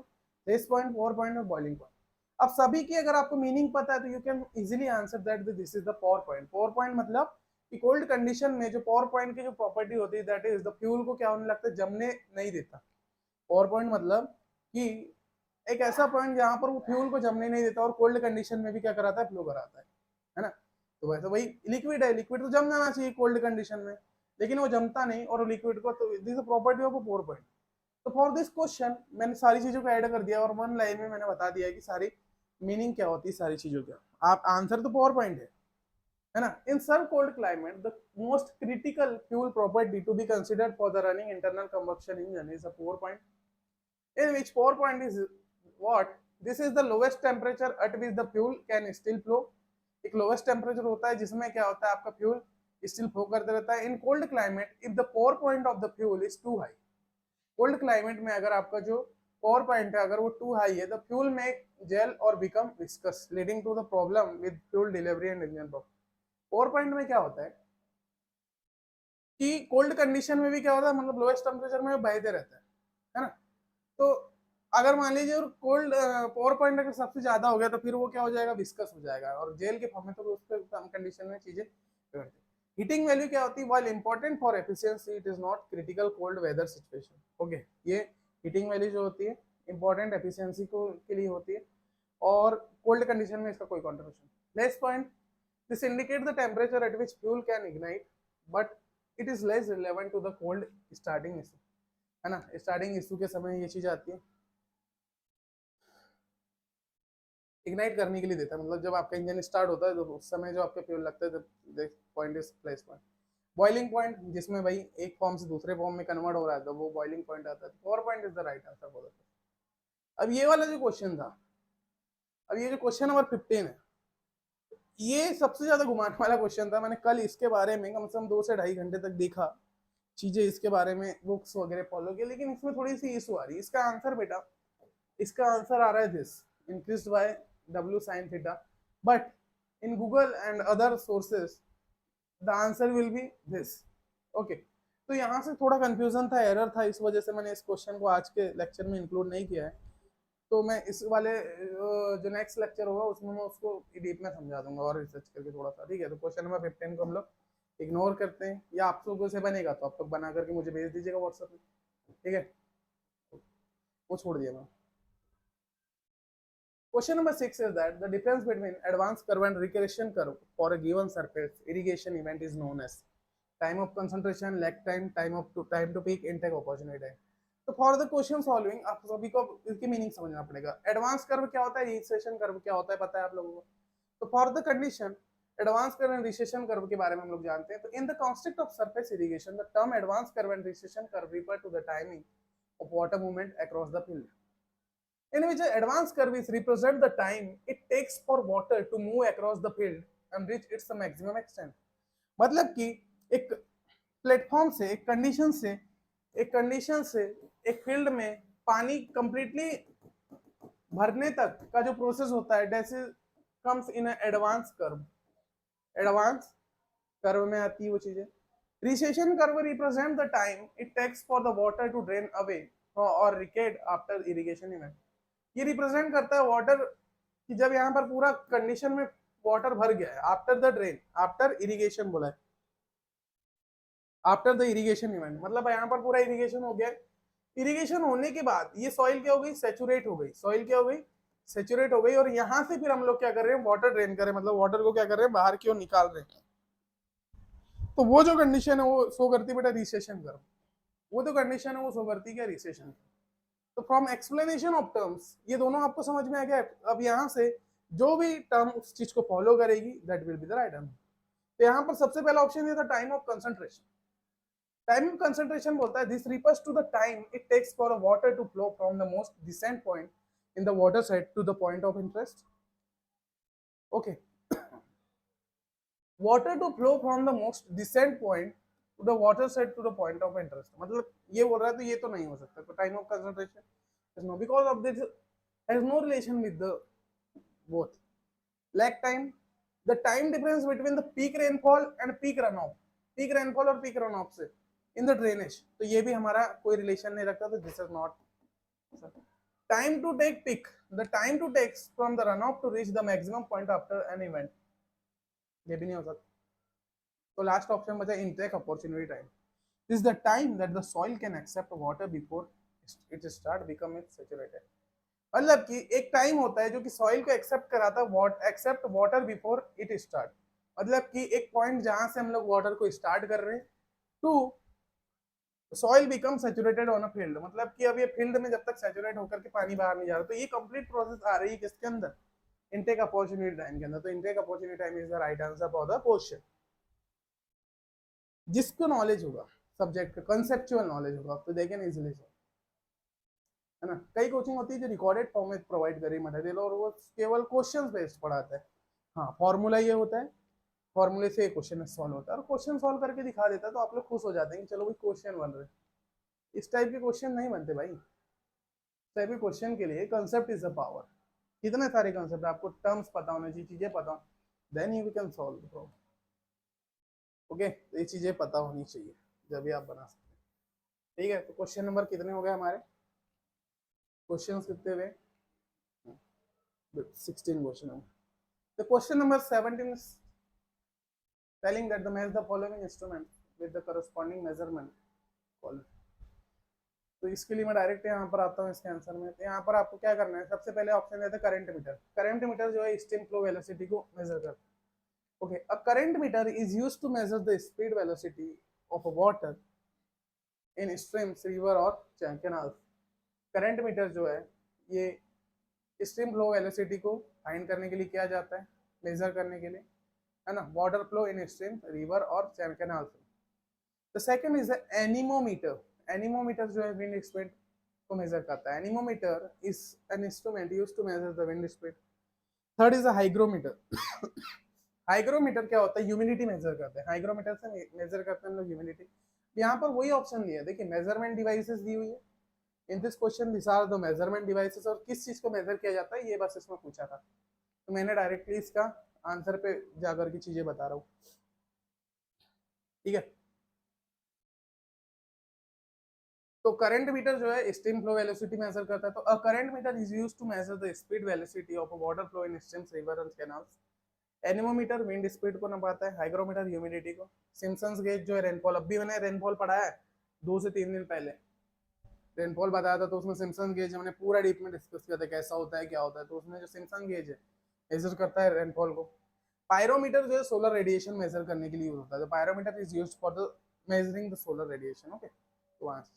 base point, power point और बॉइलिंग पॉइंट। अब सभी की अगर आपको मीनिंग पता है तो you can easily answer that this is the power point. Power point मतलब कि कोल्ड कंडीशन में जो पावर पॉइंट की जो प्रॉपर्टी होती है दैट इज द फ्यूल को क्या होने लगता है, जमने नहीं देता। पावर पॉइंट मतलब कि एक ऐसा पॉइंट जहां पर वो फ्यूल को जमने नहीं देता और कोल्ड कंडीशन में भी क्या कराता है, फ्लो कराता है ना। तो वैसे वही लिक्विड है, लिक्विड तो जम जाना चाहिए कोल्ड कंडीशन में, लेकिन वो जमता नहीं और लिक्विड को, तो this property of power point. तो फॉर दिस क्वेश्चन मैंने सारी चीजों को ऐड कर दिया और वन लाइन में मैंने बता दिया कि सारी मीनिंग क्या होती है सारी चीजों का। आप आंसर तो पावर पॉइंट है ना। In sub cold climate the most critical fuel property to be considered for the running internal combustion engine is a power point, in which power point is what, this is the lowest temperature at which the fuel can still flow। एक lowest temperature होता है जिसमें क्या होता है, आपका fuel still flow करते रहता है। In cold climate if the power point of the fuel is too high, cold climate में अगर आपका जो पावर पॉइंट है अगर वो टू हाई है, the fuel may gel or become viscous leading to the problem with fuel delivery and engine problem. Power point में क्या होता है कि कोल्ड कंडीशन में भी क्या होता है, मतलब लोएस्ट टेम्परेचर में बहते रहता है ना। तो अगर मान लीजिए कोल्ड पावर पॉइंट अगर सबसे ज्यादा हो गया तो फिर वो क्या हो जाएगा, विस्कस हो जाएगा और जेल के फॉर्म में, तो उस पर कंडीशन में चीजें बिगड़ती। हीटिंग वैल्यू क्या होती है, while important for efficiency it is not critical cold weather situation. Okay, ये हीटिंग वैल्यू जो होती है इंपॉर्टेंट एफिशिएंसी को के लिए होती है और कोल्ड कंडीशन में इसका कोई contribution. Next point, this indicate the temperature at which fuel can ignite but it is less relevant to the cold starting issue, है ना। स्टार्टिंग इशू के समय ये चीज आती है, इग्नाइट करने के लिए देता है, मतलब जब आपका इंजन स्टार्ट होता है तो उस समय जो आपका फ्यूल लगता है, point is place point. Boiling point जिसमें भाई एक फॉर्म से दूसरे फॉर्म में कन्वर्ट हो रहा है तो वो बॉइलिंग पॉइंट आता है। Power point is the right answer for the. अब ये वाला जो क्वेश्चन था, अब ये जो क्वेश्चन नंबर 15 है, ये सबसे ज्यादा घुमाने वाला क्वेश्चन था। मैंने कल इसके बारे में कम से कम 2 से ढाई घंटे तक देखा, चीजें इसके बारे में बुक्स वगैरह फॉलो की, लेकिन इसमें थोड़ी सी इशू आ रही है। इसका आंसर बेटा, इसका आंसर आ रहा है this increased by w sin theta, but in Google and other sources the answer will be this। Okay, तो यहाँ से थोड़ा कंफ्यूजन था, एरर था, इस वजह से मैंने इस क्वेश्चन को आज के लेक्चर में इंक्लूड नहीं किया है। तो मैं इस वाले जो नेक्स्ट लेक्चर होगा उसमें मैं उसको डीप में समझा दूंगा और रिसर्च करके थोड़ा सा, ठीक है। तो क्वेश्चन नंबर 15 को हम लोग इग्नोर करते हैं, या आप लोगों से बनेगा तो आप लोग बना करके मुझे भेज दीजिएगा व्हाट्सएप में, ठीक है। वो छोड़ दिया मैं। Question number 6 is that the difference between advance curve and regression curve for a given surface irrigation event is known as time of concentration, lag time, time to peak, intake opportunity time। तो for the question solving आप सभी को इसकी meaning समझना पड़ेगा। Advance curve क्या होता है, रिसेशन कर्व क्या होता है, पता है आप लोगों को। तो for the condition advance curve and recession curve के बारे में हम लोग जानते हैं। तो in the construct of surface irrigation the term advance curve and recession curve refer to the timing of water movement across the field. in which an advanced curve is represent the time it takes for water to move across the field and reach its maximum extent. मतलब कि एक platform से एक condition से एक field में पानी completely भरने तक का जो प्रोसेस होता है that comes in advance curve. Advance curve में आती है वो चीजें. Recession curve represent the time it takes for the water to drain away or recede after irrigation event. ये रिप्रेजेंट करता है वाटर कि जब यहाँ पर पूरा कंडीशन में वाटर भर गया है after the drain, after irrigation बोला है, आफ्टर द इरिगेशन इवेंट मतलब यहाँ पर पूरा इरिगेशन हो गया. इरिगेशन होने के बाद ये सॉइल क्या हो गई, सेचुरेट हो गई. सॉइल क्या हो गई, सेचुरेट हो गई. और यहाँ से फिर हम लोग क्या कर रहे हैं, वाटर ड्रेन कर रहे हैं, मतलब वाटर को क्या कर रहे हैं, बाहर की ओर निकाल रहे हैं. तो वो जो कंडीशन है वो शो करती है बेटा रिसेशन कर्व. वो जो कंडीशन है वो शो करती है क्या, रिसेशन. तो फ्रॉम एक्सप्लेनेशन ऑफ टर्म्स ये दोनों आपको समझ में आ गया. अब यहाँ से जो भी टर्म उस चीज को फॉलो करेगी that will be the right answer. तो यहाँ पर सबसे पहला ऑप्शन ये था time of concentration. Time of concentration बोलता है this refers to the time it takes for a water to flow from the most distant point in the watershed to the point of interest. Okay, water to flow from the most descent point to the water set to the point of interest. मतलब ये बोल रहा है तो ये तो नहीं हो सकता. तो time of concentration no because of this has no relation with the both. Lag time, the time difference between the peak rainfall and peak runoff, peak rainfall और peak runoff से in the drainage, तो ये भी हमारा कोई relation नहीं रखता. तो this is not. Time to take peak, the time to takes from the runoff to reach the maximum point after an event, ये भी नहीं हो सकता. तो लास्ट ऑप्शन बचा intake opportunity time. This the time that the soil can accept water before it start becoming saturated. मतलब कि एक टाइम होता है जो कि सॉइल को एक्सेप्ट कराता है, accept water before it start. मतलब कि एक पॉइंट जहां से हम लोग वाटर को स्टार्ट कर रहे हैं to soil become saturated on a field. मतलब कि अब ये फील्ड में जब तक सैचुरेट होकर के पानी बाहर नहीं जा रहा तो ये कंप्लीट प्रोसेस आ रही है किसके अंदर, इनटेक अपॉर्चुनिटी टाइम के अंदर. तो intake opportunity time is the right answer for the question. जिसको नॉलेज होगा सब्जेक्ट का, कंसेप्चुअल नॉलेज होगा तो देखें इजीली है ना. कई कोचिंग होती है जो रिकॉर्डेड फॉर्म में प्रोवाइड करी मटेरियल और वो केवल क्वेश्चंस बेस्ड पढ़ाता है. हाँ, फॉर्मूला ये होता है, फॉर्मूले से क्वेश्चन सॉल्व होता है और क्वेश्चन सॉल्व करके दिखा देता है तो आप लोग खुश हो जाते हैं कि चलो भाई क्वेश्चन बन रहे. इस टाइप के क्वेश्चन नहीं बनते भाई. इस टाइप के क्वेश्चन के लिए कंसेप्ट इज अ पावर. कितने सारे कंसेप्ट आपको, टर्म्स पता होने चाहिए, चीजें पता, then you can solve the problem. Okay, तो ये चीजें पता होनी चाहिए जब भी आप बना सकते हैं. ठीक है, तो क्वेश्चन नंबर कितने हो गए हमारे, क्वेश्चंस कितने हुए, 16 क्वेश्चन हो. The question number 17 is telling that the match the following instrument with the corresponding measurement column. तो इसके लिए मैं डायरेक्ट यहाँ पर आता हूँ इसके आंसर में. तो यहाँ पर आपको क्या करना है, सबसे पहले ऑप्शन देते हैं करंट मीटर. करंट मीटर जो है स्टीम फ्लो वेलोसिटी को मेजर करता है. Okay, a current meter is used to measure the speed velocity of water in streams, river और कैनाल्स. करंट मीटर जो है ये स्ट्रीम फ्लो वेलोसिटी को फाइंड करने के लिए किया जाता है, मेजर करने के लिए, है ना, water flow in stream, river और canal. The second is anemometer. Anemometer जो है विंड स्पीड को मेजर करता है. Anemometer is an instrument used to measure the wind speed. Third is hygrometer. Hygrometer क्या होता है, ह्यूमिडिटी मेजर करते हैं. हाइग्रोमीटर से मेजर करते हैं हम लोग ह्यूमिडिटी. यहाँ पर वही ऑप्शन दिया है, देखिए मेजरमेंट डिवाइसेस दी हुई है. In this question this are the measurement devices. और किस चीज को मेजर किया जाता है ये बस इसमें पूछा था, तो मैंने डायरेक्टली इसका आंसर पे जाकर की चीजें बता रहा हूँ. ठीक है, तो करंट मीटर जो है स्ट्रीम फ्लो वेलोसिटी मेजर करता है. तो a current meter is used to measure the speed velocity of water flow in streams, river and canals. Anemometer wind speed को नापाता है. हाइग्रोमीटर ह्यूमिडिटी को. सिम्पसन्स गेज जो है रेनफॉल. अभी मैंने रेनफॉल पढ़ा है 2 से 3 दिन पहले रेनफॉल बताया था, तो उसमें सिम्पसन गेज हमने पूरा डीप में डिस्कस किया था कैसा होता है क्या होता है. तो उसमें जो सिम्पसन गेज है मेजर करता है रेनफॉल को. पायरोमीटर जो है सोलर रेडिएशन मेजर करने के लिए यूज होता है. तो pyrometer is used for the measuring the solar radiation. Okay, तो answer.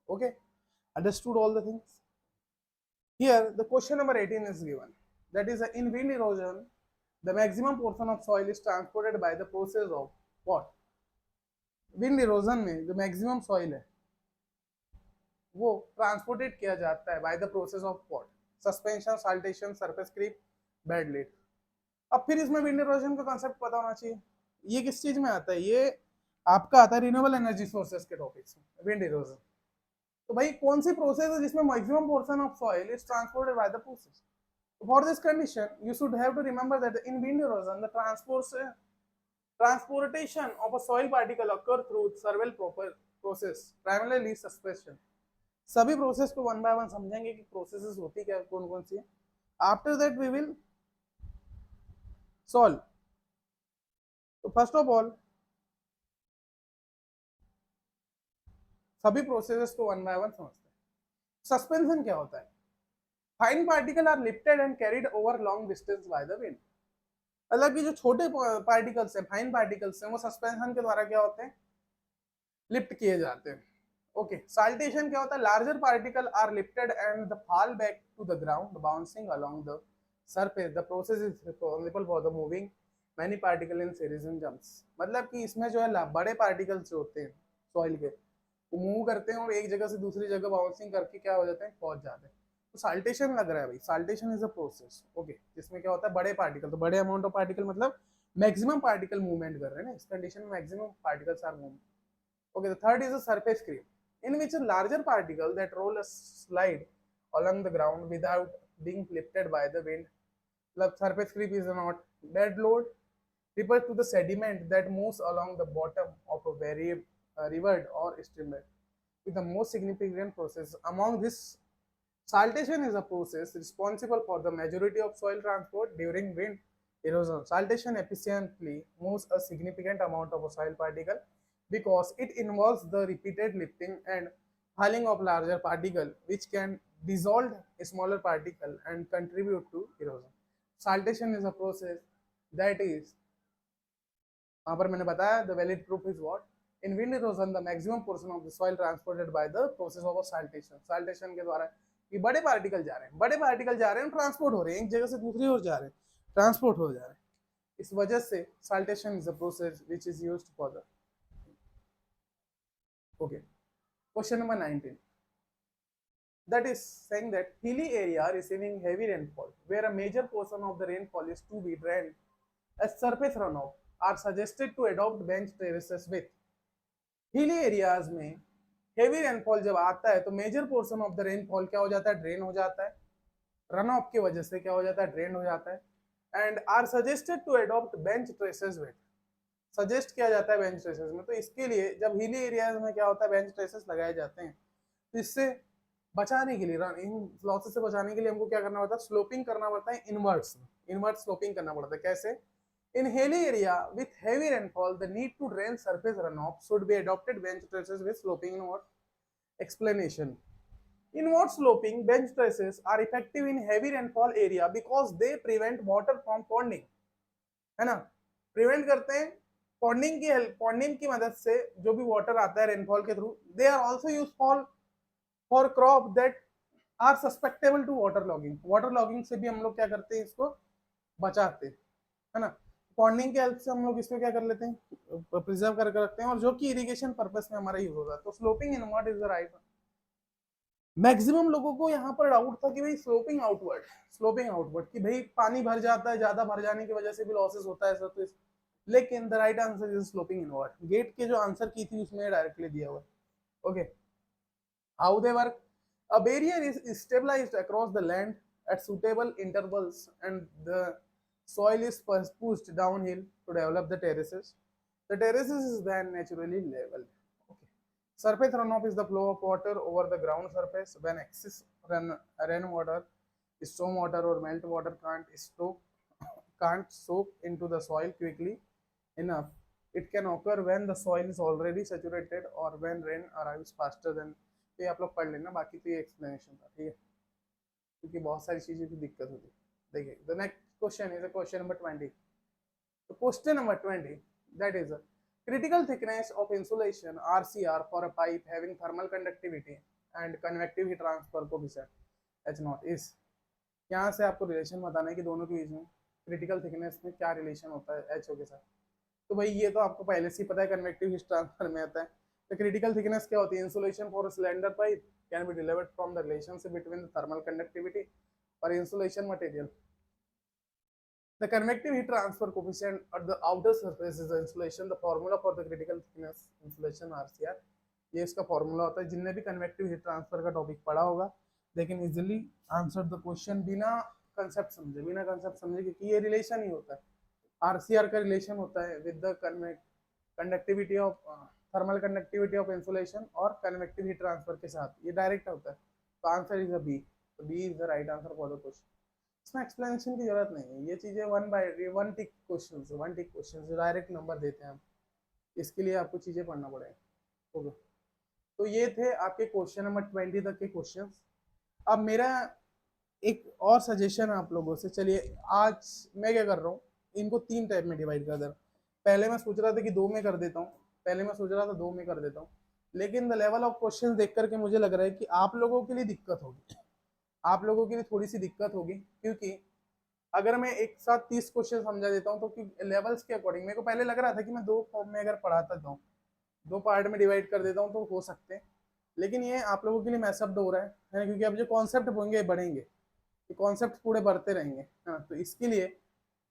Okay, understood all the things. Here the question number 18 is given, that is in wind erosion the maximum portion of soil is transported by the process of what. Wind erosion में जो maximum soil है वो transported किया जाता है by the process of what, suspension, saltation, surface creep, bed lead. अब फिर इसमें विंड इरोजन का कॉन्सेप्ट पता होना चाहिए। ये किस चीज में आता है, ये आपका आता है रिन्यूएबल एनर्जी सोर्सेज के टॉपिक्स में, विंड इरोजन। तो भाई कौन सी प्रोसेस है जिसमें maximum portion of soil is transported by the process. For this condition, you should have to remember that in wind erosion, the transportation of a soil particle occur through several proper process, primarily suspension. सभी process को one by one समझेंगे कि processes होती क्या कौन कौन सी है। After that we will solve. तो फर्स्ट ऑफ ऑल सभी प्रोसेसेस को वन बाय वन समझते हैं। सस्पेंशन क्या होता है? Fine particle are lifted and carried over long distance by the wind. मतलब कि जो छोटे पार्टिकल्स हैं, फाइन पार्टिकल्स हैं, वो सस्पेंशन के द्वारा क्या होते हैं, लिफ्ट किए जाते हैं। ओके, साल्टेशन क्या होता है? Larger particle are lifted and the fall back to the ground bouncing along the surface. The process is responsible for the moving many particle in series in jumps. मतलब कि इसमें जो है बड़े पार्टिकल्स जो होते हैं सॉइल के, वो मूव करते हैं और एक जगह से दूसरी जगह बाउंसिंग करके क्या हो जाते हैं, पहुंच जाते हैं। तो साल्टेशन लग रहा है भाई, saltation is a process, okay, जिसमें क्या होता है बड़े पार्टिकल, तो बड़े अमाउंट ऑफ पार्टिकल मतलब मैक्सिमम पार्टिकल मूवमेंट कर रहे हैं ना, इस कंडीशन में maximum particles are moving. Okay, the third is a surface creep in which a larger particle that roll a slide along the ground without being lifted by the wind. Like surface creep is not dead load refers to the sediment that moves along the bottom of a very river or streamlet. With the most significant process among this, saltation is a process responsible for the majority of soil transport during wind erosion. Saltation efficiently moves a significant amount of a soil particle because it involves the repeated lifting and hurling of larger particle which can dissolve a smaller particle and contribute to erosion. Saltation is a process that is, वहां पर मैंने बताया, the valid proof is what? In wind erosion, the maximum portion of the soil transported by the process of saltation. Saltation के द्वारा ये बड़े particle जा रहे हैं, बड़े पार्टिकल जा रहे हैं, ट्रांसपोर्ट हो रहे हैं, एक जगह से दूसरी ओर जा रहे हैं, ट्रांसपोर्ट हो जा रहे हैं। इस वजह से saltation is a process which is used for the, okay. Question number 19. That is saying that hilly area receiving heavy rainfall, where a major portion of the rainfall is to be drained as surface runoff, are suggested to adopt bench terraces with. Hilly areas में heavy rainfall जब आता है तो major portion of the rainfall क्या हो जाता है, drain हो जाता है, रन ऑफ की वजह से क्या हो जाता है, ड्रेन हो जाता है। And are suggested to adopt bench terraces with, suggest किया जाता है बेंच ट्रेसेस में। तो इसके लिए जब हिली एरियाज में क्या होता है, बेंच ट्रेसेस लगाए जाते हैं, तो इससे बचाने के लिए, इन लॉसेस से बचाने के लिए हमको क्या करना पड़ता है, स्लोपिंग करना पड़ता है, इनवर्ट स्लोपिंग करना पड़ता है। कैसे? In hilly area with heavy rainfall, the need to drain surface runoff should be adopted bench trusses with sloping inward. Explanation: inward sloping bench trusses are effective in heavy rainfall area because they prevent water from ponding, है ना, prevent करते हैं पॉन्डिंग की help, पॉन्डिंग की मदद से जो भी वाटर आता है रेनफॉल के through. They are also use for crop that are susceptible to water logging. Water logging से भी हम लोग क्या करते हैं, इसको बचाते हैं, है ना। पॉन्डिंग के हेल्प से हम लोग इसको क्या कर लेते हैं, प्रिजर्व करके रखते हैं, और जो कि इरिगेशन पर्पस में हमारा यूज होता है। तो sloping inward is the right. Maximum लोगों को यहाँ पर डाउट था कि भाई स्लोपिंग आउटवर्ड कि भाई पानी भर जाता है, ज्यादा भर जाने की वजह से भी लॉसेस होता है सर, तो लेकिन the right answer is sloping inward. GATE के जो आंसर की थी उसमें डायरेक्टली दिया हुआ है। Okay, how they work? A barrier is stabilized across the land at suitable intervals and the soil is pushed downhill to develop the terraces. The terraces is then naturally leveled. Okay. Surface runoff is the flow of water over the ground surface when excess rainwater, storm water or melt water can't soak into the soil quickly enough. It can occur when the soil is already saturated or when rain arrives faster than। तो ये आप लोग पढ़ लेना, बाकी तो ये explanation था, ठीक है, क्योंकि बहुत सारी चीजें की दिक्कत होती है। देखिए, the next question is question number 20। तो question number 20, that is critical thickness of insulation RCR for a pipe having thermal conductivity and convective heat transfer coefficient H0 is। यहाँ से आपको रिलेशन बताना है कि दोनों के बीच में क्रिटिकल थिकनेस में क्या रिलेशन होता है HO के साथ। तो भाई ये तो आपको पहले से ही पता है, कन्वेक्टिव हीट ट्रांसफर में आता है। द क्रिटिकल थिकनेस क्या होती है? Insulation for cylinder pipe can be delivered from the relationship between the thermal conductivity और insulation material. The convective heat transfer coefficient at the outer surface is the insulation. The formula for the critical thickness insulation RCR. ये इसका formula होता है. जिनने भी convective heat transfer का topic पढ़ा होगा they can easily answer the question बिना कंसेप्ट समझे क्योंकि ये रिलेशन ही होता है. आरसीआर का रिलेशन होता है with the conductivity of thermal conductivity of insulation और कन्वेक्टिव हीट ट्रांसफर के साथ. ये डायरेक्ट होता है. तो answer is a B. B is the right answer for the question. इसमें एक्सप्लेनेशन की जरूरत नहीं है. ये चीजें one tick question direct number देते हैं हम. इसके लिए आपको चीजें पढ़ना पड़ेगा. ओके, तो ये थे आपके क्वेश्चन नंबर 20 तक के क्वेश्चंस. अब मेरा एक और सजेशन है आप लोगों से. चलिए आज मैं क्या कर रहा हूँ, इनको 3 टाइप में डिवाइड कर दे रहा हूँ. पहले मैं सोच रहा था कि 2 में कर देता हूँ, लेकिन द लेवल ऑफ क्वेश्चन देख करके मुझे लग रहा है कि आप लोगों के लिए दिक्कत होगी. आप लोगों के लिए थोड़ी सी दिक्कत होगी क्योंकि अगर मैं एक साथ 30 क्वेश्चन समझा देता हूँ तो लेवल्स के अकॉर्डिंग मेरे को पहले लग रहा था कि मैं 2 फॉर्म में अगर पढ़ाता हूँ, 2 पार्ट में डिवाइड कर देता हूँ तो हो सकते हैं. लेकिन ये आप लोगों के लिए मैसअप हो रहा है क्योंकि अब जो कॉन्सेप्ट होंगे बढ़ेंगे, ये कॉन्सेप्ट पूरे बढ़ते रहेंगे. हाँ, तो इसके लिए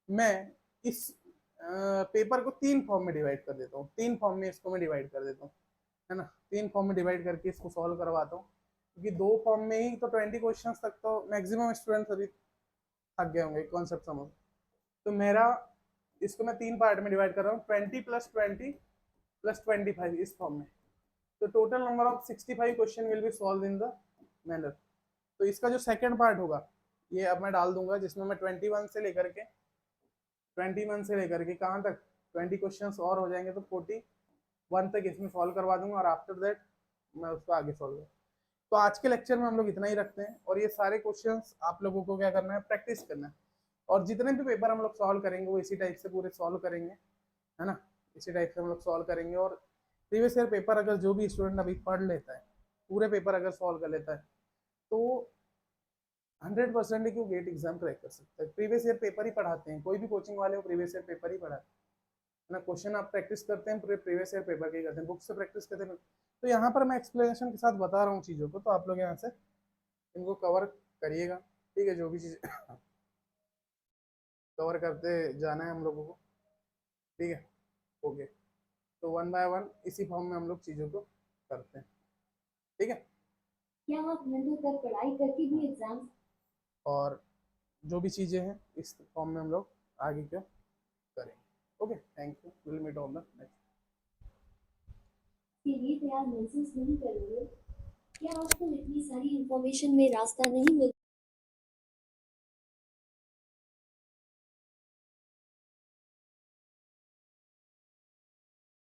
मैं इस पेपर को 3 फॉर्म में डिवाइड कर देता हूँ. 3 फॉर्म में इसको मैं डिवाइड कर देता हूँ, है ना. 3 फॉर्म में डिवाइड करके इसको सॉल्व करवाता हूँ क्योंकि 2 फॉर्म में ही तो 20 क्वेश्चन तक तो मैक्सिमम स्टूडेंट्स अभी थक गए होंगे कॉन्सेप्ट समझ. तो मेरा इसको मैं 3 पार्ट में डिवाइड कर रहा हूँ. 20 + 20 + 25 इस फॉर्म में. तो total number of 65 question will be solve in the manner. तो इसका जो सेकंड पार्ट होगा ये अब मैं डाल दूंगा, जिसमें मैं 21 से लेकर के कहाँ तक 20 क्वेश्चंस और हो जाएंगे तो 41 तक इसमें सॉल्व करवा दूंगा और आफ्टर दैट मैं उसको आगे सॉल्व. तो आज के लेक्चर में हम लोग इतना ही रखते हैं और ये सारे क्वेश्चंस आप लोगों को क्या करना है, प्रैक्टिस करना है. और जितने भी पेपर हम लोग सॉल्व करेंगे वो इसी टाइप से पूरे सॉल्व करेंगे, है ना. इसी टाइप से हम लोग सॉल्व करेंगे. और प्रीवियस ईयर पेपर अगर जो भी स्टूडेंट अभी पढ़ लेता है, पूरे पेपर अगर सॉल्व कर लेता है तो 100% क्यों गेट एग्जाम क्रैक कर सकता है. प्रीवियस ईयर पेपर ही पढ़ाते हैं, कोई भी कोचिंग वाले हो प्रीवियस ईयर पेपर ही पढ़ाते हैं ना. क्वेश्चन आप प्रैक्टिस करते हैं पूरे प्रीवियस ईयर पेपर के करते हैं, बुक से प्रैक्टिस करते हैं. तो यहाँ पर मैं एक्सप्लेनेशन के साथ बता रहा हूँ चीज़ों को, तो आप लोग यहाँ से इनको कवर करिएगा. ठीक है, जो भी चीज़ कवर करते जाना है हम लोगों को. ठीक है, ओके. तो 1 बाय 1 इसी फॉर्म में हम लोग चीज़ों को करते हैं. ठीक है, क्या आप घंटों तक पढ़ाई करके भी एग्जाम और जो भी चीज़ें हैं इस फॉर्म में हम लोग आगे क्या करेंगे. Okay, thank you. Will meet on the next. के लिए तैयार महसूस नहीं करोगे? क्या आपको इतनी सारी इंफॉर्मेशन में रास्ता नहीं मिल